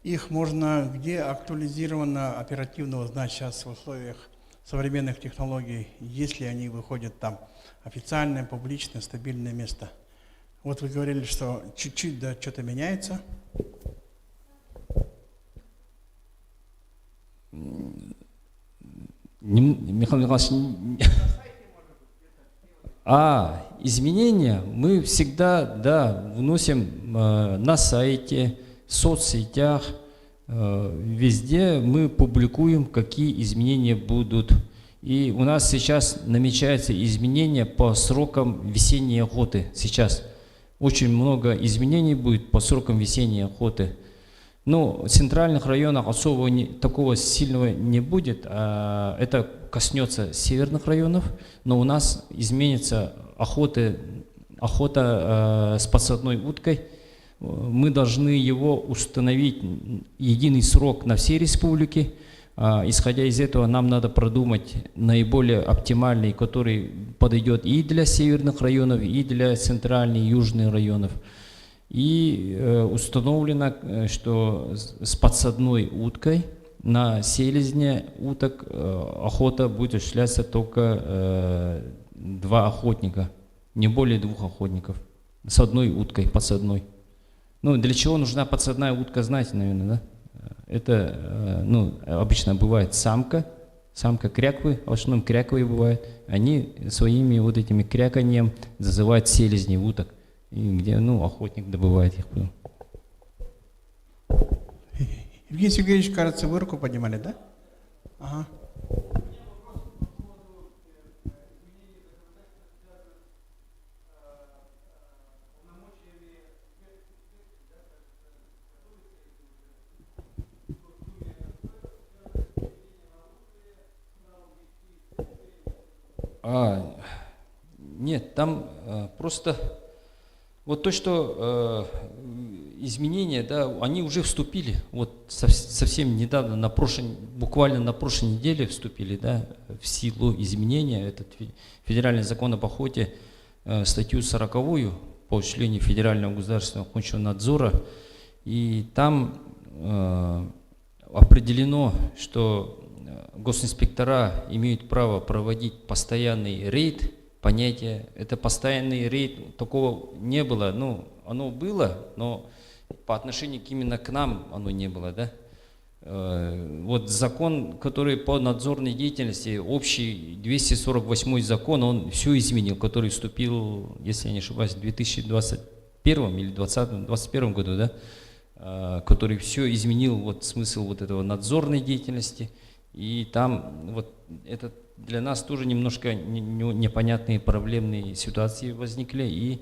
их можно где актуализированно, оперативно узнать сейчас в условиях современных технологий, если они выходят там официальное, публичное, стабильное место? Вот вы говорили, что чуть-чуть, да, что-то меняется. Михаил Михайлович, изменения мы всегда, да, вносим на сайте, в соцсетях, везде мы публикуем, какие изменения будут. И у нас сейчас намечаются изменения по срокам весенней охоты. Сейчас очень много изменений будет по срокам весенней охоты. Ну, в центральных районах особо такого сильного не будет. Это коснется северных районов, но у нас изменится охота с подсадной уткой. Мы должны его установить единый срок на всей республике. Исходя из этого, нам надо продумать наиболее оптимальный, который подойдет и для северных районов, и для центральных и южных районов. И установлено, что с подсадной уткой на селезне уток охота будет осуществляться только 2 охотника, не более 2 охотников, с одной уткой подсадной. Ну, для чего нужна подсадная утка, знаете, наверное, да? Это, ну, обычно бывает самка кряквы, в основном кряковые бывают. Они своими вот этими кряканьем зазывают селезней уток, и где, ну, охотник добывает их. Евгений Сергеевич, кажется, вы руку поднимали, да? Ага. Нет, там просто вот то, что изменения, да, они уже вступили, вот совсем недавно, буквально на прошлой неделе вступили, да, в силу изменения. Этот федеральный закон об охоте, статью 40 по осуществлению федерального государственного охотничьего надзора, и там определено, что госинспектора имеют право проводить постоянный рейд. Понятие, это постоянный рейд, такого не было. Ну, оно было, но по отношению именно к нам оно не было, да? Вот закон, который по надзорной деятельности, общий 248 закон, он все изменил, который вступил, если я не ошибаюсь, в 2021 или 2021 году, да? Который все изменил, вот смысл вот этого надзорной деятельности. И там вот это для нас тоже немножко непонятные проблемные ситуации возникли. И,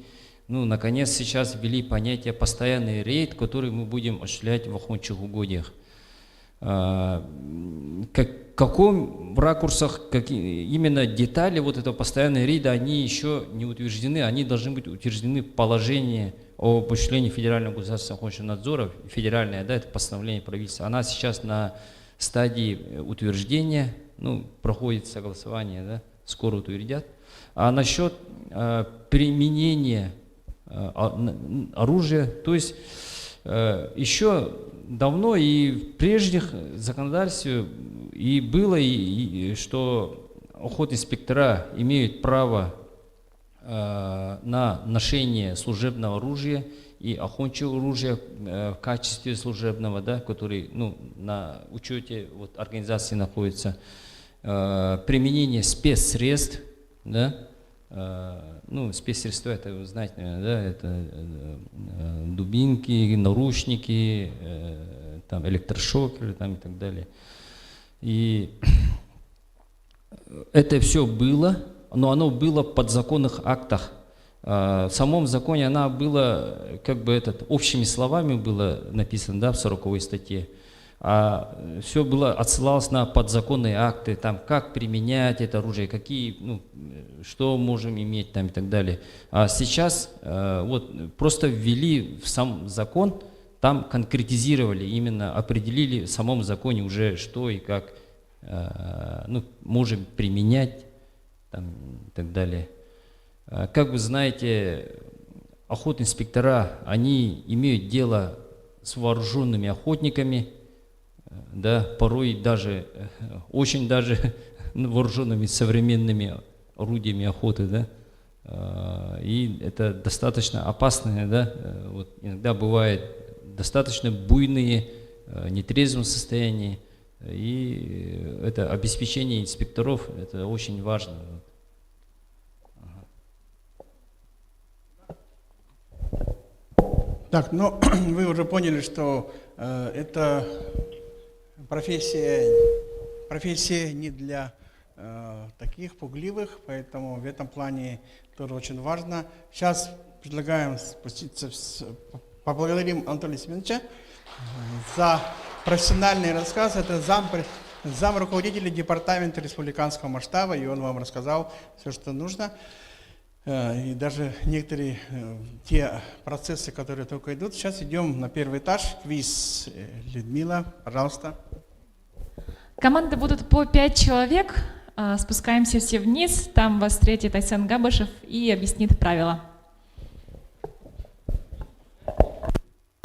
ну, наконец, сейчас ввели понятие постоянный рейд, который мы будем осуществлять в охотничьих угодьях. В каком ракурсах, именно детали вот этого постоянного рейда, они еще не утверждены. Они должны быть утверждены в положении об осуществлении федерального государственного охотничьего надзора. Федеральное, да, это постановление правительства. Она сейчас на стадии утверждения, ну, проходит согласование, да, скоро утвердят. А насчет применения оружия, то есть еще давно и в прежних законодательстве и было, что охотинспектора имеют право на ношение служебного оружия и охотничьего оружия в качестве служебного, да, который, ну, на учете вот, организации находится, применение спецсредств, да, ну, спецсредства, это вы знаете, наверное, да, это дубинки, наручники, там, электрошокеры там, и так далее. И это все было, но оно было в подзаконных актах. В самом законе она была, как бы, общими словами было написано, да, в 40-й статье. все было отсылалось на подзаконные акты, там, как применять это оружие, какие, ну, что можем иметь там и так далее. А сейчас вот просто ввели в сам закон, там конкретизировали, именно определили в самом законе уже что и как ну, можем применять там, и так далее. Как вы знаете, охотинспектора, они имеют дело с вооруженными охотниками, да, порой даже, очень даже вооруженными современными орудиями охоты, да, и это достаточно опасное, да, вот иногда бывает достаточно буйные, нетрезвом состоянии, и это обеспечение инспекторов, это очень важно. Так, ну вы уже поняли, что это профессия не для таких пугливых, поэтому в этом плане тоже очень важно. Сейчас предлагаем спуститься, поблагодарим Анатолия Семеновича за профессиональный рассказ. Это зам руководителя департамента республиканского масштаба, и он вам рассказал все, что нужно. И даже некоторые те процессы, которые только идут. Сейчас идем на первый этаж. Квиз. Людмила, пожалуйста. Команды будут по 5 человек. Спускаемся все вниз. Там вас встретит Айсан Габышев и объяснит правила.